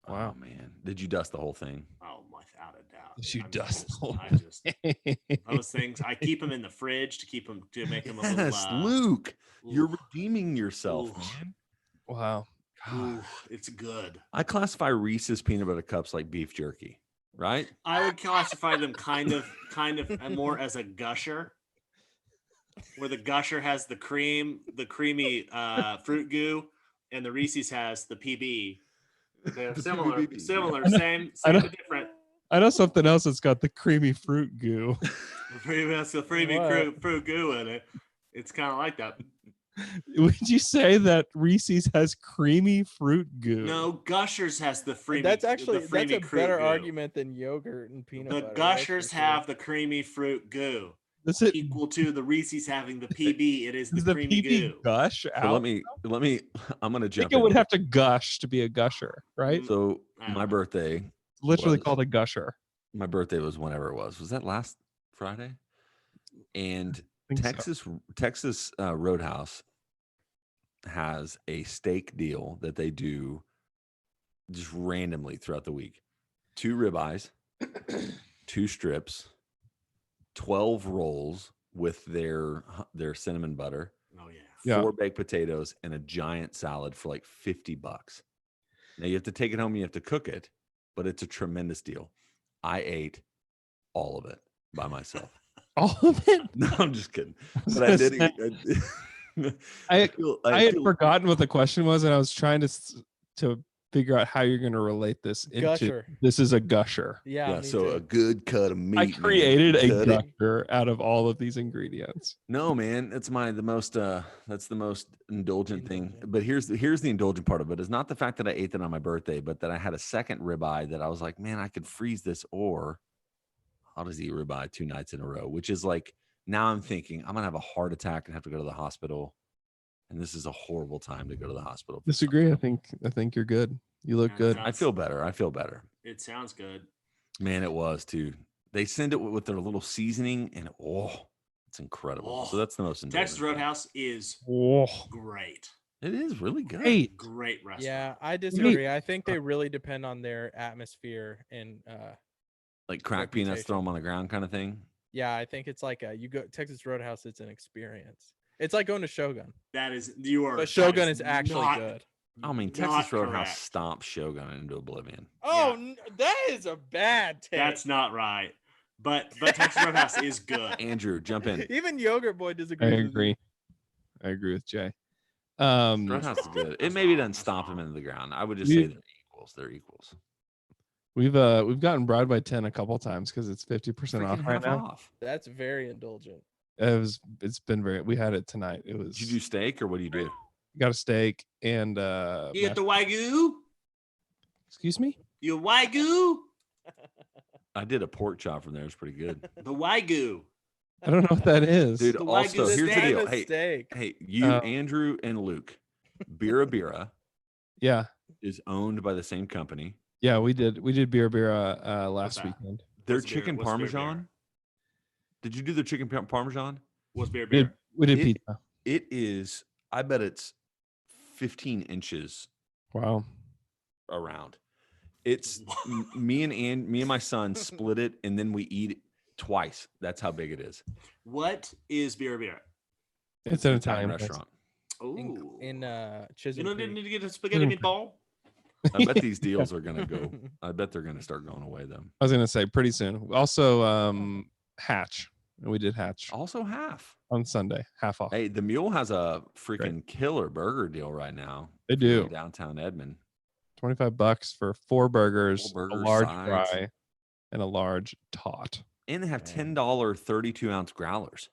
Wow. Oh man, did you dust the whole thing? Oh, without a doubt. Did you I mean, dust the whole I just those things. I keep them in the fridge to make them a little. Yes, Luke, you're ooh, redeeming yourself, Ooh. man. Wow. ooh, it's good. I classify Reese's peanut butter cups like beef jerky, right? I would classify them kind of more as a gusher, where the gusher has the creamy fruit goo, and the Reese's has the PB. They're similar, same but different. I know something else that's got the creamy fruit goo. The creamy fruit goo in it. It's kind of like that. Would you say that Reese's has creamy fruit goo? No, Gushers has the freebie. That's actually the that's a freebie fruit better goo. argument than yogurt and peanut The butter. Gushers have the creamy fruit goo. Does it Equal to the Reese's having the PB. It is does the the creamy PB goo. gush out? So let me. I'm gonna I jump. think it would in. have to gush to be a gusher, right? So I don't my know. birthday, It's literally was- called a gusher. my birthday was whenever it was. Was that last Friday? And I think so. Texas Roadhouse has a steak deal that they do just randomly throughout the week. 2 ribeyes, 2 strips, 12 rolls with their cinnamon butter, Oh yeah. Yeah. 4 baked potatoes, and a giant salad for like $50. Now you have to take it home, you have to cook it, but it's a tremendous deal. I ate all of it by myself. All of it? No, I'm just kidding. was But I gonna did. say- I I had feel- forgotten what the question was, and I was trying to figure out how you're going to relate this into. Gusher. This is a gusher. Yeah. Yeah, me so too. a good cut of meat. I man. created a Cut it. gusher out of all of these ingredients. No, man, that's the most indulgent thing. Indulgent. But here's the indulgent part of it. It's not the fact that I ate that on my birthday, but that I had a second ribeye that I was like, man, I could freeze this, or I'll just eat ribeye 2 nights in a row, which is like, now I'm thinking I'm gonna have a heart attack and have to go to the hospital. And this is a horrible time to go to the hospital. for Disagree. I something. think you're good. You look Yeah, good. no. I feel better. I feel better. It sounds good. Man, it was too. They send it with their little seasoning, and it's incredible. So Oh, that's the most indulgent Texas thing. Roadhouse is Oh, great. It is really good. hey, Great restaurant. Yeah, I disagree. I think they really depend on their atmosphere and Like crack peanuts, Reputation. throw them on the ground, kind of thing. yeah, I think it's like you go Texas Roadhouse. It's an experience. It's like going to Shogun, That is you are. but that Shogun is actually not- good. I mean, not Texas Roadhouse correct. stomped Shogun into oblivion. Oh, that is a bad take. That's not right. But Texas Roadhouse is good. Andrew, jump in. Even Yogurt Boy I disagrees. with me. agree. I agree with Jay. Roadhouse is good. It That's maybe wrong, doesn't that's stomp wrong. him into the ground. I would just We- say they're equals. They're equals. We've gotten Bride by 10 a couple times because it's 50% off Freaking right half now. off. That's very indulgent. It's been we had it tonight. It was Did you do steak or what do you do? got a steak and You get the Wagyu? excuse me? You Wagyu? I did a pork chop from there. It was pretty good. The Wagyu. I don't know what that is. Dude, The also, Wagyu here's the steak. deal. Kind of Hey, steak. hey, you, Oh. Andrew, and Luke, Bira Bira Yeah. is owned by the same company. Yeah, we did Beer last that? weekend. Their What's beer- chicken what's beer parmesan. Did you do the chicken parmesan? What's beer We did, beer? we did It- pizza. It is, I bet it's 15 inches Wow. around. It's me and my son split it, and then we eat it twice. That's how big it is. What is beer beer? It's an Italian place. restaurant. Oh, In you Chisholm don't Creek. need to get a spaghetti Mm. meatball. I bet these deals are gonna go. I bet they're gonna start going away though. I was gonna say pretty soon. Also, Hatch. We did Hatch Also half. on Sunday, half off. Hey, the Mule has a freaking killer burger deal right now. They if you're do. in downtown Edmond. $25 for 4 burgers, Four a burgers, large sides. fry, and a large tot. And they have Dang. $10 32-ounce growlers.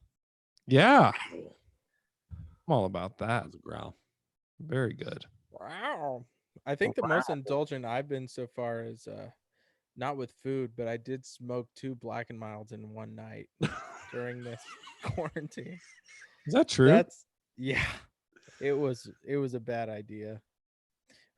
Yeah. I'm all about that. That was a growl. Very good. Wow. I think the most indulgent I've been so far is not with food, but I did smoke 2 Black and Milds in one night during this quarantine. Is that true? That's yeah. It was a bad idea.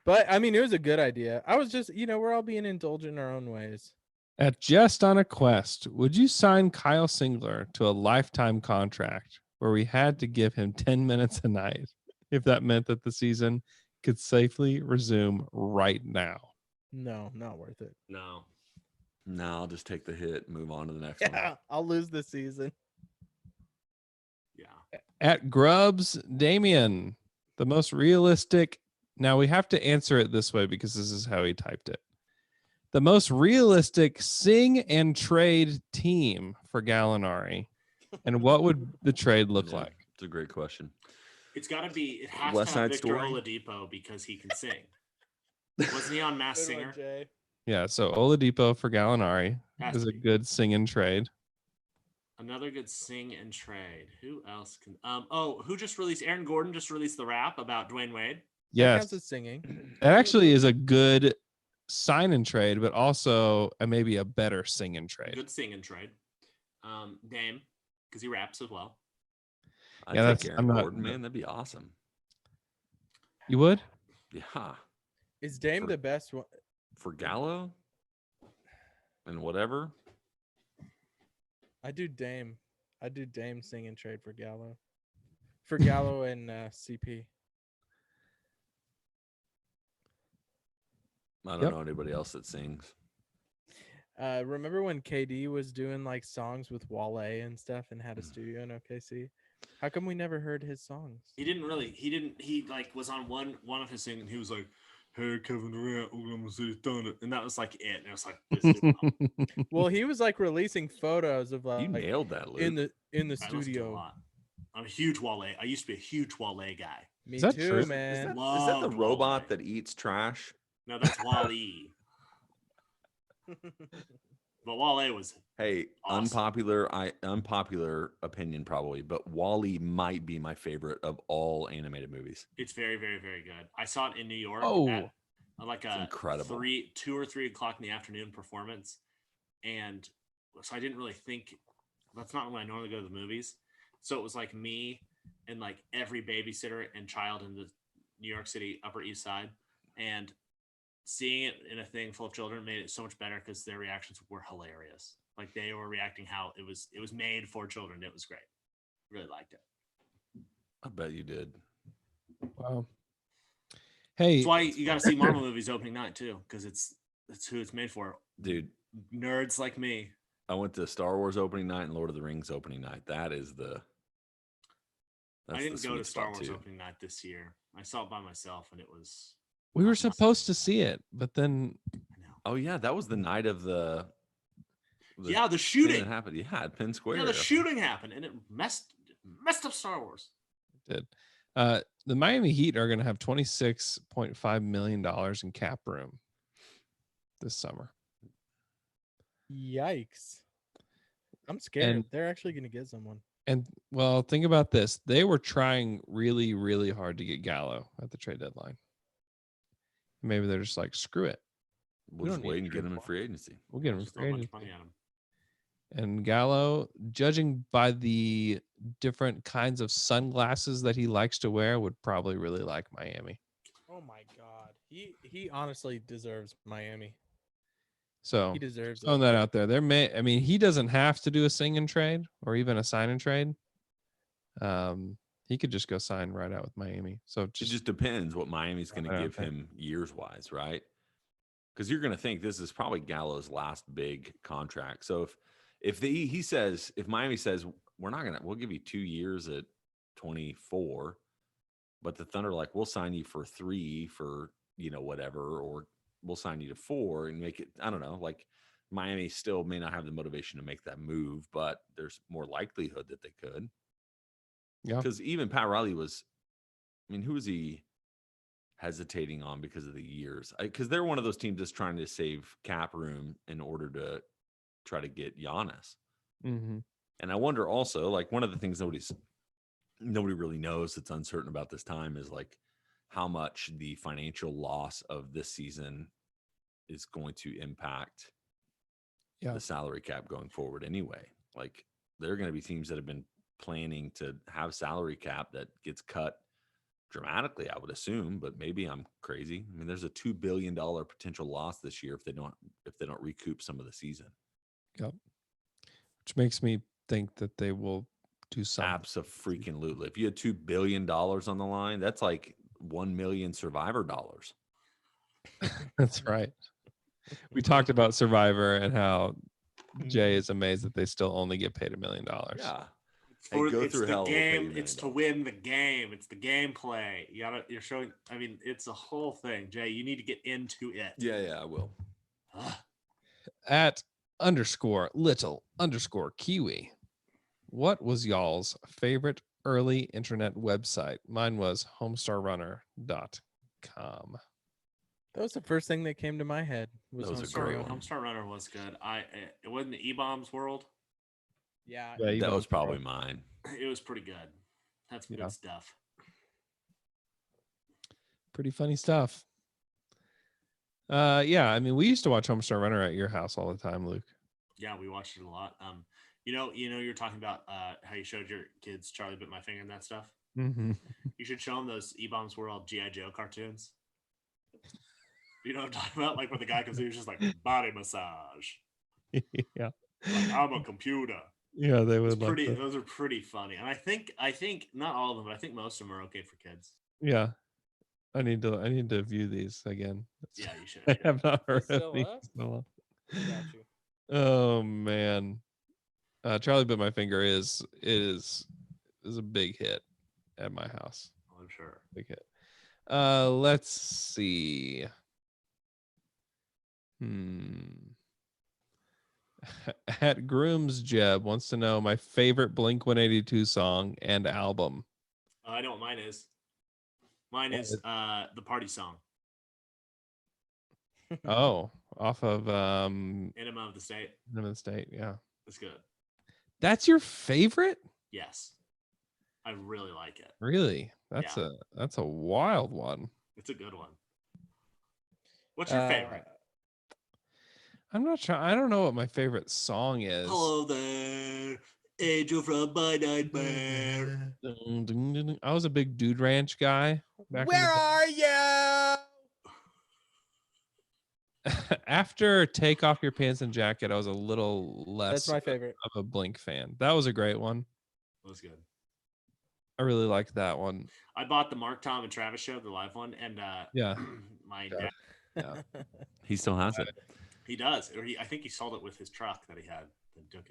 But I mean, it was a good idea. I was just, we're all being indulgent in our own ways. At Just on a Quest, would you sign Kyle Singler to a lifetime contract where we had to give him 10 minutes a night if that meant that the season could safely resume right now? No, not worth it. No. No, I'll just take the hit and move on to the next one. Yeah, I'll lose the season. Yeah. At Grubs, Damien, the most realistic. Now we have to answer it this way because this is how he typed it. The most realistic sing and trade team for Gallinari, and what would the trade look Yeah, like? It's a great question. It's got to be. It has West to have Side Victor Story? Oladipo because he can sing. Wasn't he on Mass Good one, Singer? Jay. Yeah, so Oladipo for Gallinari Has is to a be. good sing and trade. Another good sing and trade. Who else can? Who just released? Aaron Gordon just released the rap about Dwayne Wade. That Yes, counts as singing. that actually is a good sign and trade, but also maybe a better sing and trade. Good sing and trade. Dame, because he raps as well. I'd Yeah, take that's- Aaron I'm not- Gordon, man. That'd be awesome. You would? Yeah. Is Dame For- the best one? For Gallo and whatever. I do Dame sing and trade for Gallo. For Gallo and CP. I don't Yep. know anybody else that sings. Remember when KD was doing like songs with Wale and stuff and had a studio in OKC? How come we never heard his songs? He didn't really. He like was on one of his singing. He was like, "Hey, Kevin Durant, Oklahoma City Thunder," and that was like it. And it was like, this is wild. Well, he was like releasing photos of You like nailed that, Luke. in the I listened to a studio. lot. I'm a huge Wale. I used to be a huge Wale guy. Me Is that too, true? Is man. that the Loved robot Wale. that eats trash? No, that's Wale. But Wale was Hey, Awesome. unpopular opinion probably, but Wall-E might be my favorite of all animated movies. It's very, very, very good. I saw it in New York Oh. at like a incredible. 2 or 3 o'clock in the afternoon performance. And so I didn't really think that's not when I normally go to the movies. So it was like me and like every babysitter and child in the New York City Upper East Side. And seeing it in a thing full of children made it so much better because their reactions were hilarious. Like they were reacting how it was made for children. It was great. Really liked it. I bet you did. Wow. Hey, That's why you got to see Marvel movies opening night too, because it's who it's made for. Dude, Nerds like me. I went to Star Wars opening night and Lord of the Rings opening night. That is the I didn't the go to sweet Star spot, Wars too. opening night this year. I saw it by myself, and it was. we were not my supposed to favorite. see it, but then I know. Oh yeah, that was the night of the Yeah, the thing shooting. that happened. Yeah, at Penn Square. Yeah, the shooting happened, and it messed up Star Wars. did. The Miami Heat are going to have $26.5 million in cap room this summer. Yikes. I'm scared. And- They're actually going to get someone. And well, think about this. They were trying really, really hard to get Gallo at the trade deadline. Maybe they're just like, screw it. We'll We just don't wait need and get trade him in for free agency. We'll get him Just free throw a bunch agency. of money at him. And Gallo, judging by the different kinds of sunglasses that he likes to wear, would probably really like Miami. Oh my god. He honestly deserves Miami. So He deserves it. throwing that out there. He doesn't have to do a sing and trade or even a sign and trade. He could just go sign right out with Miami. So It just depends what Miami's going to Right, give okay. him years wise, right? Because you're going to think this is probably Gallo's last big contract. So if Miami says we'll give you 2 years at 24, but the Thunder like we'll sign you for 3 for whatever, or we'll sign you to 4 and make it. I don't know. Like Miami still may not have the motivation to make that move, but there's more likelihood that they could. Yeah. Because even Pat Riley was, who was he? hesitating on because of the years. Because they're one of those teams that's trying to save cap room in order to try to get Giannis. Mm-hmm. And I wonder also, like, one of the things nobody really knows that's uncertain about this time is like how much the financial loss of this season is going to impact the salary cap going forward anyway. Like, there are going to be teams that have been planning to have salary cap that gets cut dramatically, I would assume, but maybe I'm crazy. I mean, there's a $2 billion potential loss this year if they don't recoup some of the season. Yep. Which makes me think that they will do something. Abso-freaking-lutely. If you had $2 billion on the line, that's like 1 million Survivor dollars. That's right. We talked about Survivor and how Jay is amazed that they still only get paid $1 million. Yeah. It's the game. It's to win the game. It's the gameplay. You're showing. I mean, it's a whole thing, Jay. You need to get into it. Yeah, I will. At _little_kiwi. What was y'all's favorite early internet website? Mine was homestarrunner.com. That was the first thing that came to my head. Was Homestar Runner was good. It wasn't the E-Bombs World. Yeah, that was probably mine. It was pretty good. That's good stuff. Pretty funny stuff. Yeah, I mean, we used to watch Homestar Runner at your house all the time, Luke. Yeah, we watched it a lot. You're talking about how you showed your kids Charlie Bit My Finger and that stuff. Mm-hmm. You should show them those E-Bombs World G.I. Joe cartoons. You know what I'm talking about? Like where the guy comes in, he's just like body massage. Yeah. Like, I'm a computer. Yeah, they would. Those are pretty funny, and I think not all of them, but I think most of them are okay for kids. Yeah, I need to view these again. Yeah, you should. I have not heard of these. Got you. Oh man, Charlie Bit My Finger is a big hit at my house. I'm sure. Big hit. Let's see. At Groom's Jeb wants to know my favorite Blink-182 song and album. I know what mine is. Mine is the party song. Oh, off of Enema of the State. Enema of the State, yeah. It's good. That's your favorite? Yes. I really like it. Really? That's a wild one. It's a good one. What's your favorite? I'm not sure. I don't know what my favorite song is. Hello there, angel from my nightmare. I was a big Dude Ranch guy. Where are you? After Take Off Your Pants and Jacket, I was a little less. That's my favorite. Of a Blink fan. That was a great one. That was good. I really liked that one. I bought the Mark, Tom, and Travis show, the live one, and my dad. Yeah. He still has it. He does, or I think he sold it with his truck that he had.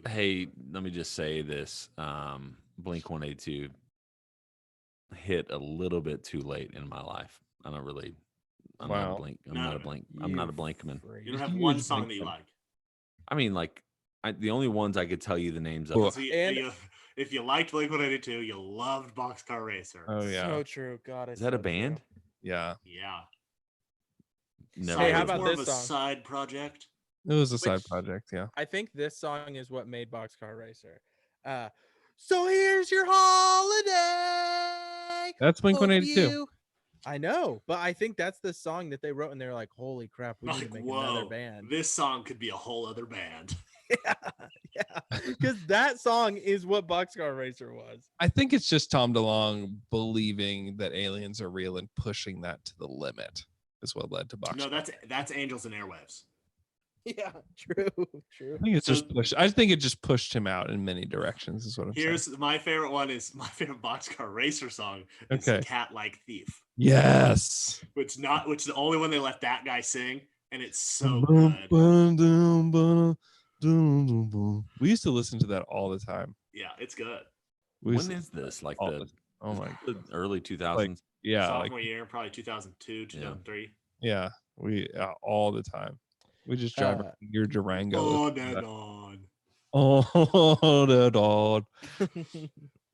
Hey, let me just say this: Blink-182 hit a little bit too late in my life. I'm not a Blink. I'm not a Blinkman. You don't have one song that you like. I mean, like, the only ones I could tell you the names of. If you liked Blink-182, you loved Boxcar Racer. Oh yeah, so true. God, is that a band? True. Yeah. Yeah. Never. Hey, how about more this of a song? side project? It was a side project. Yeah. I think this song is what made Boxcar Racer. So here's your holiday. That's Blink-182. I know, but I think that's the song that they wrote, and they're like, "Holy crap, we need to make another band." This song could be a whole other band. Yeah, because that song is what Boxcar Racer was. I think it's just Tom DeLonge believing that aliens are real and pushing that to the limit is what led to Boxcar. No, that's Angels and Airwaves. Yeah, true. I think it's just pushed. I think it just pushed him out in many directions. Is what I'm saying. Here's my favorite one. Is my favorite Boxcar Racer song. Is Okay. Cat Like Thief. Yes. Which is the only one they let that guy sing, and it's so good. We used to listen to that all the time. Yeah, it's good. When is this? Like the early 2000s? Like, yeah, sophomore year, probably 2002, 2003. Yeah, we all the time. We just drive your Durango. On and on. On and on.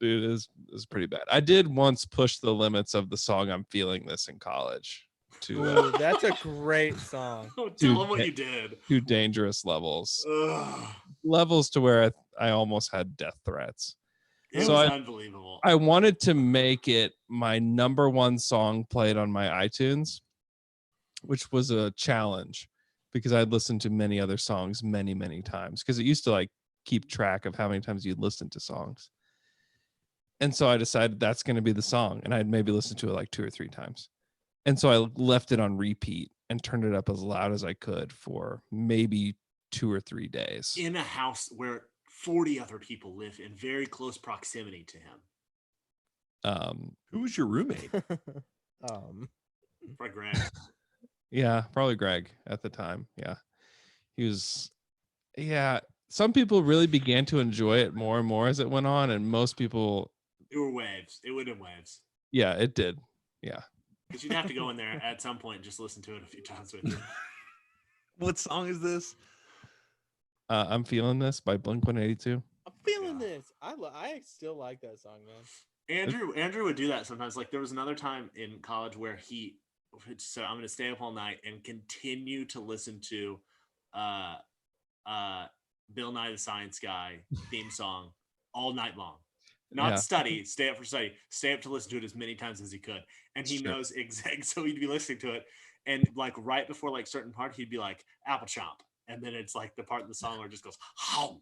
Dude, it's pretty bad. I did once push the limits of the song "I'm Feeling This" in college. Ooh, that's a great song. Oh, Dude, tell them what you did. to dangerous levels. Ugh, Levels to where I almost had death threats. it So was I- unbelievable. I wanted to make it my number one song played on my iTunes, which was a challenge because I'd listened to many other songs many, many times because it used to like keep track of how many times you'd listen to songs. And so I decided that's going to be the song. And I'd maybe listened to it like 2 or 3 times. And so I left it on repeat and turned it up as loud as I could for maybe 2 or 3 days. In a house where 40 other people live in very close proximity to him. Who was your roommate? For Greg. Yeah, probably Greg at the time. Yeah. He was, yeah. Some people really began to enjoy it more and more as it went on. And most people, It were waves. It would have been waves. yeah, it did. Yeah. Because you'd have to go in there at some point and just listen to it a few times with you. What song is this? I'm Feeling This by Blink-182. I'm feeling this. I still like that song, man. Andrew would do that sometimes. Like there was another time in college where he said, I'm gonna stay up all night and continue to listen to Bill Nye the Science Guy theme song all night long. Not Yeah. study, stay up for study, stay up to listen to it as many times as he could. And he Sure. knows exactly, so he'd be listening to it. And like right before like certain part, he'd be like apple chomp. And then it's like the part of the song where it just goes, how?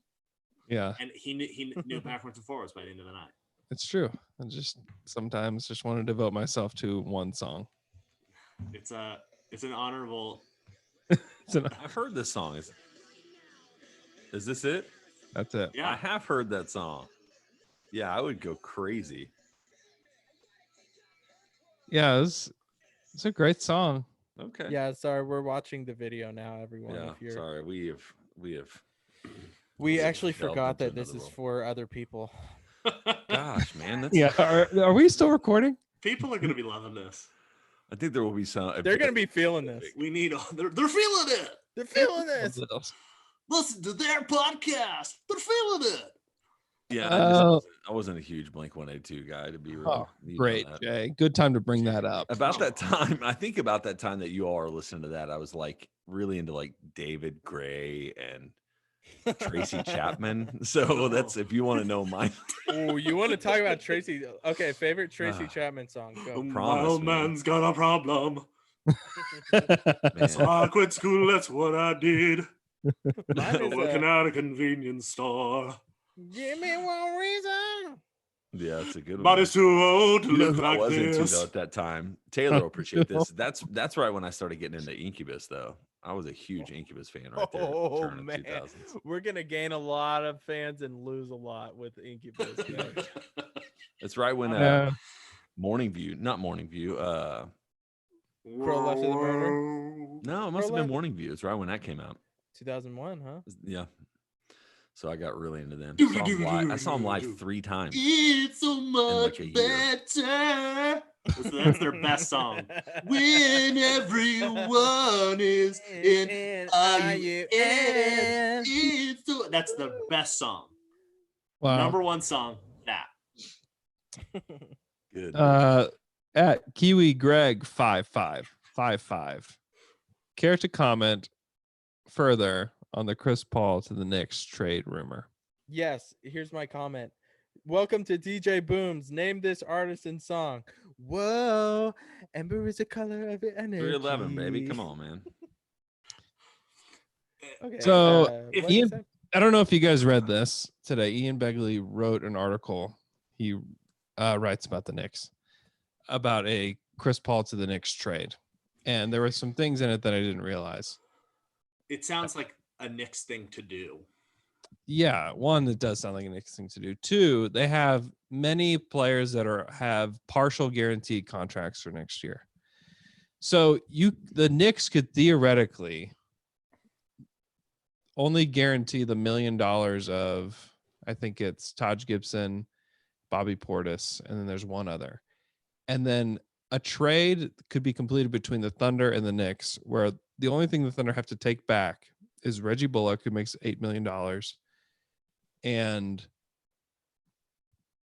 Yeah, And he knew backwards and forwards by the end of the night. it's true. I just sometimes just want to devote myself to one song. It's an honorable. I've heard this song. Is this it? That's it. I Yeah. have heard that song. Yeah, I would go crazy. Yeah, it's a great song. Okay. Yeah, sorry, we're watching the video now, everyone. Yeah. If you're... Sorry, we have. We Yeah, actually delved forgot into that this another is world. for other people. Gosh, man, that's. Yeah, are we still recording? People are gonna be loving this. I think there will be some. They're gonna be feeling this. We need all. They're feeling it. They're feeling this. Listen to their podcast. They're feeling it. Yeah, I wasn't a huge Blink-182 guy, to be real. Oh, You know great, that. Jay. Good time to bring that up. About that time, I think about that time that you all are listening to that, I was like really into like David Gray and Tracy Chapman. So that's if you want to know mine. Oh, you want to talk about Tracy? Okay, favorite Tracy Chapman song. Go. My old man's got a problem. Man. So I quit school. That's what I did. Mine is, Working at a convenience store. Give me one reason. Yeah, it's a good one. Body's too old to You know look who like I was into this. though at that time. Taylor will appreciate this. That's right when I started getting into Incubus though. I was a huge Incubus fan right there. Oh turn of man, 2000s. we're gonna gain a lot of fans and lose a lot with Incubus. guys. It's right when Yeah. Morning View, not Morning View. Crow Left of the Murder. No, it must have been Left. Morning View. It's right when that came out. 2001, huh? Yeah. So I got really into them. Do, Saw do, them live. I do, saw them do, live do. 3 times. It's so much like a year. better. That's their best song. When everyone is in IUN. It's so, that's the best song. Wow. Number one song. That. Good. At Kiwi Greg 5555. Care to comment further on the Chris Paul to the Knicks trade rumor? Yes, here's my comment. Welcome to DJ Booms. Name this artist and song. Whoa, Ember is the color of your energy. 311, baby. Come on, man. Okay. So, what if did he Ian- say? I don't know if you guys read this today. Ian Begley wrote an article. He writes about the Knicks, about a Chris Paul to the Knicks trade. And there were some things in it that I didn't realize. It sounds like a Knicks thing to do. Yeah, one, it does sound like a Knicks thing to do. Two, they have many players that have partial guaranteed contracts for next year. So the Knicks could theoretically only guarantee the $1 million of, I think it's Taj Gibson, Bobby Portis, and then there's one other. And then a trade could be completed between the Thunder and the Knicks, where the only thing the Thunder have to take back is Reggie Bullock, who makes $8 million, and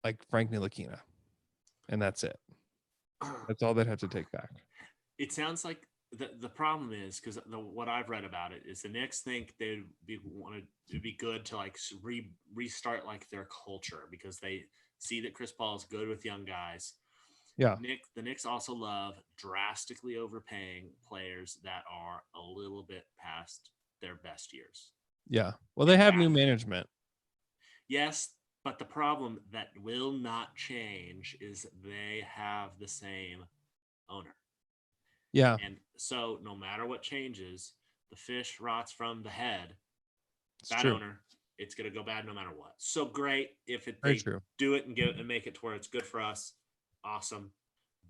like Frank Ntilikina. And that's it. That's all they'd have to take back. It sounds like the problem is because what I've read about it is the Knicks think they'd be good to like restart like their culture because they see that Chris Paul is good with young guys. Yeah. The Knicks also love drastically overpaying players that are a little bit past their best years. Yeah. Well, they have new management. Yes, but the problem that will not change is they have the same owner. Yeah. And so no matter what changes, the fish rots from the head. Bad owner, it's going to go bad no matter what. So great if they do it and make it to where it's good for us. Awesome.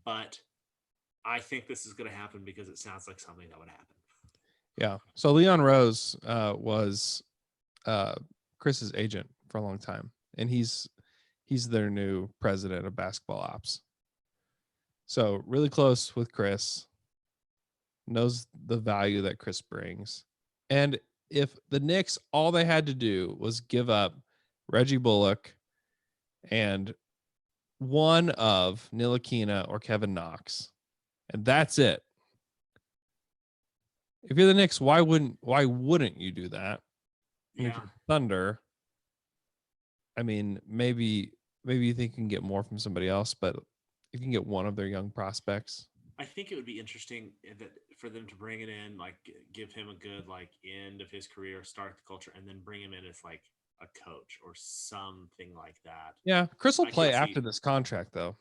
But I think this is going to happen because it sounds like something that would happen. Yeah. So Leon Rose was Chris's agent for a long time, and he's their new president of basketball ops. So really close with Chris, knows the value that Chris brings. And if the Knicks, all they had to do was give up Reggie Bullock and one of Ntilikina or Kevin Knox, and that's it. If you're the Knicks, why wouldn't you do that? And if you're Thunder, I mean, maybe you think you can get more from somebody else, but if you can get one of their young prospects, I think it would be interesting for them to bring it in, like give him a good like end of his career, start the culture, and then bring him in as like a coach or something like that. Yeah, Chris will play after this contract though.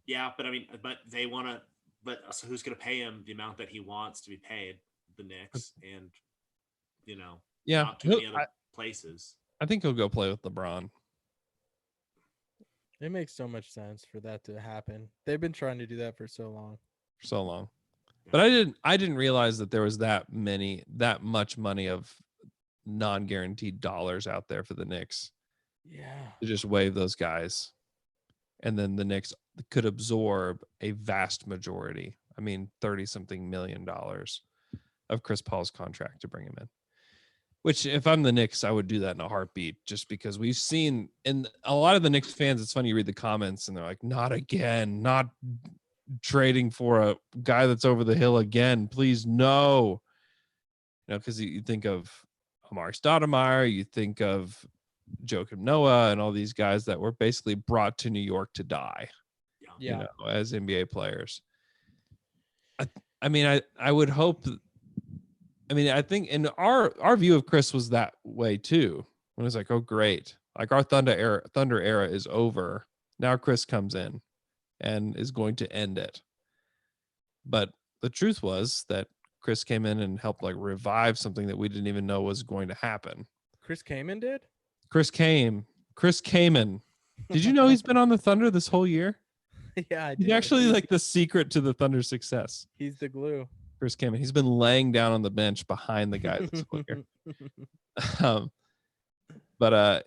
Yeah, but I mean, but they want to. But so who's going to pay him the amount that he wants to be paid? The Knicks, and not too many other places. I think he'll go play with LeBron. It makes so much sense for that to happen. They've been trying to do that for so long. But I didn't realize that there was that much money of non-guaranteed dollars out there for the Knicks. Yeah. To just waive those guys. And then the Knicks could absorb a vast majority. I mean, $30-something million of Chris Paul's contract to bring him in. Which, if I'm the Knicks, I would do that in a heartbeat, just because we've seen, and a lot of the Knicks fans, it's funny, you read the comments and they're like, not again, not trading for a guy that's over the hill again, please, no. Because you think of Amari Stoudemire, you think of Joakim Noah and all these guys that were basically brought to New York to die, as NBA players. I mean, I would hope. I mean, I think in our view of Chris was that way too. When it's like, oh great, like our Thunder era is over. Now Chris comes in and is going to end it. But the truth was that Chris came in and helped like revive something that we didn't even know was going to happen. Chris Kaman did? Chris Kaman. Did you know he's been on the Thunder this whole year? Yeah, I did. He's actually like the secret to the Thunder's success. He's the glue. Chris Kaman. He's been laying down on the bench behind the guys this whole year. But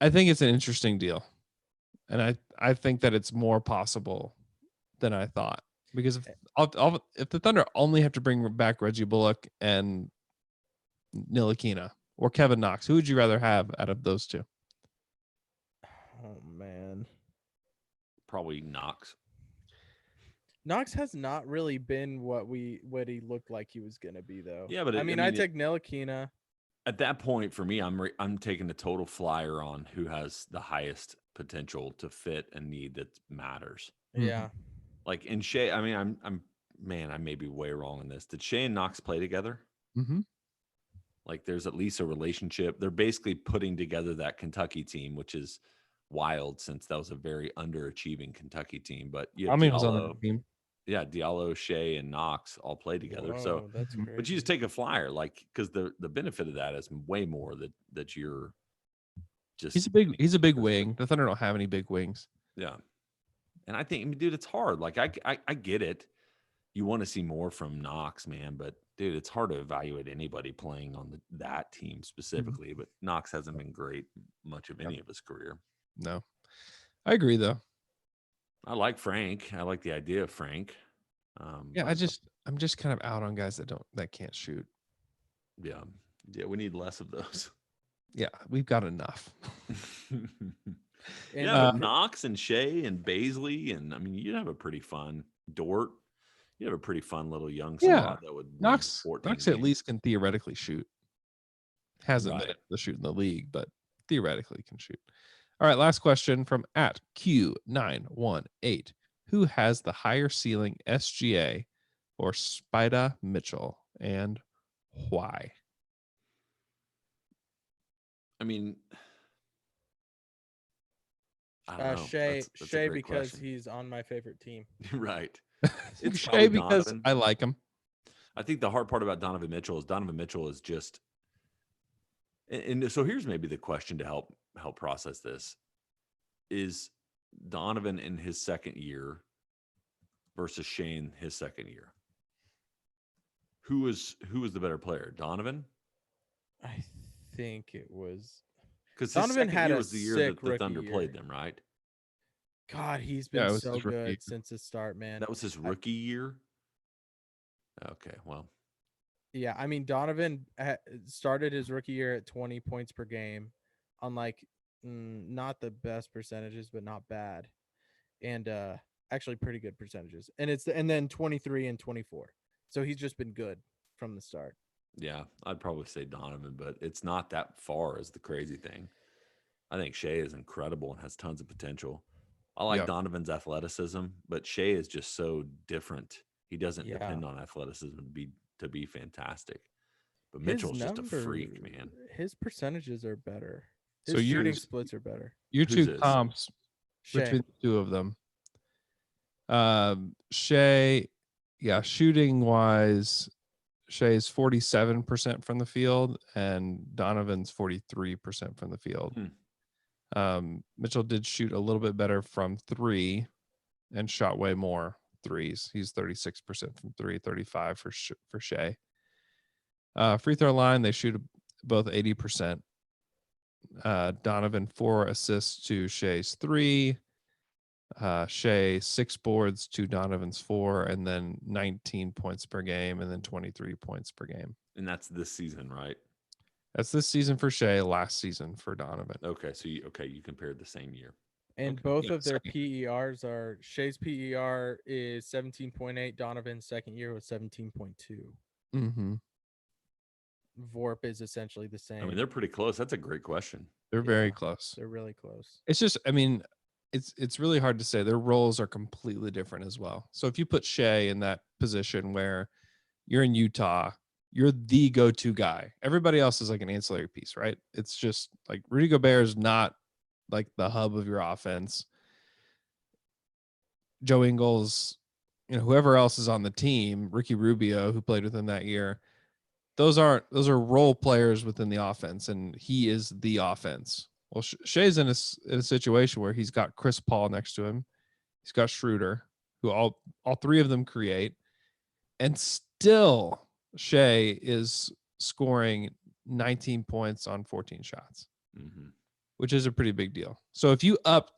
I think it's an interesting deal. And I think that it's more possible than I thought. Because if the Thunder only have to bring back Reggie Bullock and Ntilikina or Kevin Knox, who would you rather have out of those two? Oh man, probably Knox. Knox has not really been what he looked like he was gonna be though. Yeah, but I mean, I take Ntilikina. At that point, for me, I'm taking the total flyer on who has the highest potential to fit a need that matters. Yeah. Like in Shea, I mean, I may be way wrong in this. Did Shea and Knox play together? Mm-hmm. Like there's at least a relationship. They're basically putting together that Kentucky team, which is wild since that was a very underachieving Kentucky team. But you have was on the team. Yeah, Diallo, Shea, and Knox all play together. Whoa, so that's crazy. But you just take a flyer, like, because the benefit of that is way more that you're just. He's a big wing. The Thunder don't have any big wings. Yeah. And I think, dude, it's hard. Like, I get it. You want to see more from Knox, man. But, dude, it's hard to evaluate anybody playing on that team specifically. Mm-hmm. But Knox hasn't been great much of any of his career. No. I agree, though. I like Frank. I like the idea of Frank. I'm just kind of out on guys that can't shoot. Yeah. Yeah, we need less of those. Yeah, we've got enough. But Knox and Shea and Baisley, and I mean, you'd have a pretty fun Dort. You have a pretty fun little young Yeah. squad that would win Knox 14 at games. least can theoretically shoot. Hasn't been Right. able to shoot in the league, but theoretically can shoot. All right, last question from at Q918. Who has the higher ceiling SGA or Spida Mitchell, and why? I mean, I don't know. Shea, That's a Shea, great because question. he's on my favorite team. Right. It's It's Shea probably because Donovan. I like him. I think the hard part about Donovan Mitchell is just, and so here's maybe the question to help process this: is Donovan in his second year versus Shane his second year? Who was the better player, Donovan? I think it was Because his Donovan second had year a was the year sick that the rookie Thunder year. played them, right? God, he's Yeah, been it was so his rookie year. good since the start, man. That was his rookie year. Okay, well, Yeah, I mean Donovan started his rookie year at 20 points per game, on like not the best percentages, but not bad, and actually pretty good percentages. And then 23 and 24. So he's just been good from the start. yeah, I'd probably say Donovan, but it's not that far as the crazy thing. I think Shea is incredible and has tons of potential. I like Yep. Donovan's athleticism, but Shea is just so different. He doesn't Yeah. depend on athleticism to be fantastic. But His Mitchell's just a freak, man. His percentages are better. So His you're- shooting splits are better. Your Who's two this? comps Shea. between the two of them. Shea, yeah, shooting wise, Shea's 47% from the field and Donovan's 43% from the field. Mitchell did shoot a little bit better from three and shot way more threes. He's 36% from three, 35 for Shea. Free throw line, they shoot both 80%. Donovan 4 assists to Shea's 3. Shea 6 boards to Donovan's 4, and then 19 points per game, and then 23 points per game. And that's this season, right? That's this season for Shea, last season for Donovan. Okay, so you compared the same year. And Okay. both Yeah, of their second. PERs are Shea's PER is 17.8. Donovan's second year was 17.2. Mm-hmm. Vorp is essentially the same. I mean, they're pretty close. That's a great question. They're very Yeah. close. They're really close. It's just, I mean, it's really hard to say. Their roles are completely different as well. So if you put Shea in that position where you're in Utah, you're the go-to guy. Everybody else is like an ancillary piece, right? It's just like Rudy Gobert is not like the hub of your offense. Joe Ingles, whoever else is on the team, Ricky Rubio, who played with him that year, those are role players within the offense, and he is the offense. Well, Shea's in a situation where he's got Chris Paul next to him. He's got Schroeder, who all three of them create, and still Shea is scoring 19 points on 14 shots, which is a pretty big deal. So if you upped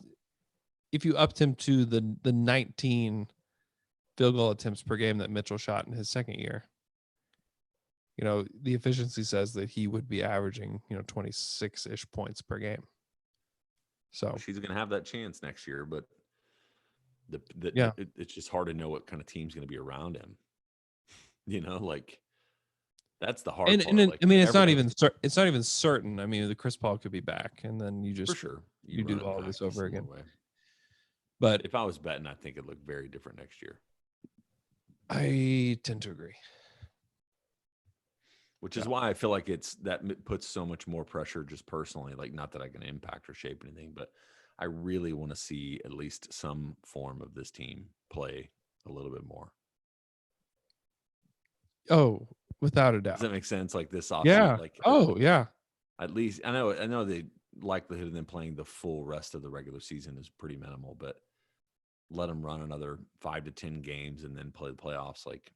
him to the 19 field goal attempts per game that Mitchell shot in his second year, the efficiency says that he would be averaging, 26-ish points per game. So she's going to have that chance next year, but it's just hard to know what kind of team's going to be around him. Like that's the hard part. And I mean, it's not even certain. I mean, the Chris Paul could be back, and then you just for sure you do run it all back this a over again. similar way. But if I was betting, I think it'd look very different next year. I tend to agree. Which is why I feel like that puts so much more pressure just personally, like not that I can impact or shape anything, but I really want to see at least some form of this team play a little bit more. Oh, without a doubt. Does that make sense? Like this offseason? Yeah. Like, yeah. At least I know the likelihood of them playing the full rest of the regular season is pretty minimal, but let them run another 5 to 10 games and then play the playoffs. Like,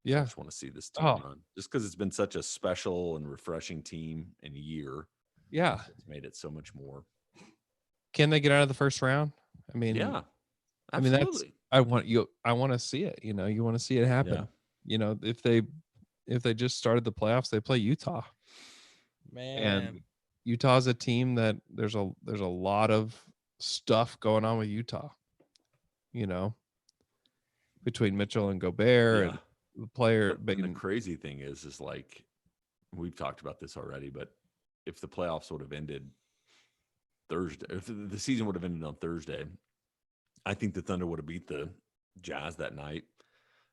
yeah, I just want to see this team run just because it's been such a special and refreshing team and year. Yeah. It's made it so much more. Can they get out of the first round? I mean, yeah, absolutely. I mean, I want to see it. You want to see it happen. Yeah. If they just started the playoffs, they play Utah. Man. And Utah's a team that there's a lot of stuff going on with Utah. between Mitchell and Gobert Yeah. and the player. And the crazy thing is like, we've talked about this already, but if the playoffs would have ended Thursday, if the season would have ended on Thursday, I think the Thunder would have beat the Jazz that night,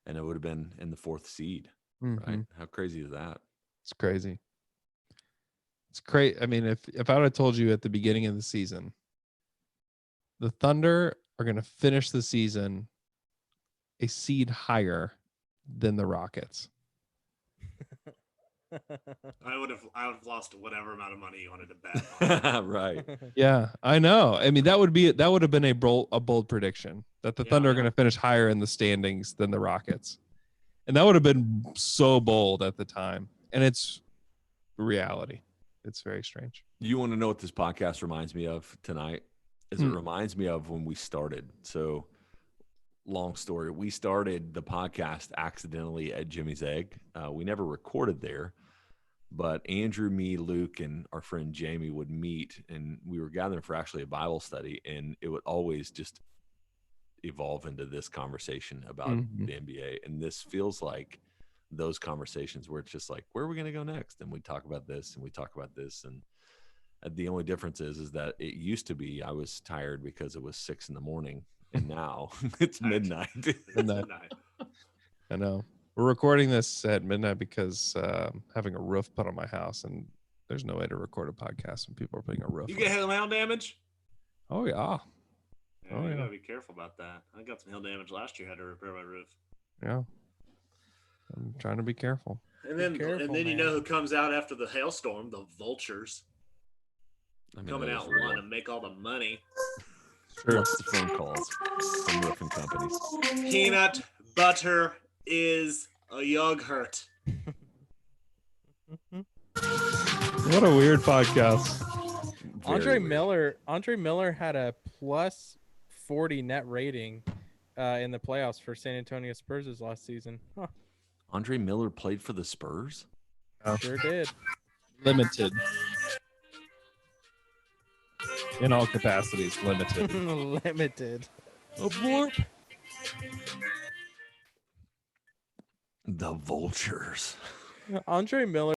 and it would have been in the 4th seed. Right? How crazy is that? It's crazy. It's crazy. I mean, if I would have told you at the beginning of the season, the Thunder are going to finish the season a seed higher than the Rockets. I would have lost whatever amount of money you wanted to bet on. Right. Yeah, I know. I mean, that would have been a bold prediction that the Thunder are going to finish higher in the standings than the Rockets. And that would have been so bold at the time. And it's reality. It's very strange. You want to know what this podcast reminds me of tonight? It reminds me of when we started. So, long story. We started the podcast accidentally at Jimmy's Egg. We never recorded there, but Andrew, me, Luke, and our friend Jamie would meet, and we were gathering for actually a Bible study, and it would always just evolve into this conversation about the NBA. And this feels like those conversations where it's just like, where are we going to go next? And we talk about this and we talk about this. And the only difference is that it used to be I was tired because it was 6 a.m. and now it's midnight. Midnight. I know. We're recording this at midnight because having a roof put on my house, and there's no way to record a podcast when people are putting a roof. You get hail damage? Oh yeah. Yeah, you gotta be careful about that. I got some hail damage last year. Had to repair my roof. Yeah. I'm trying to be careful. And then, you know who comes out after the hailstorm? The vultures. Coming out one and make all the money. Sure. Lots of phone calls from roofing companies. Peanut butter is a yogurt. What a weird podcast. Andre Miller had a plus 40 net rating in the playoffs for San Antonio Spurs last season. Huh. Andre Miller played for the Spurs? Sure did. Limited. In all capacities, limited. Limited. Abort. The vultures. Andre Miller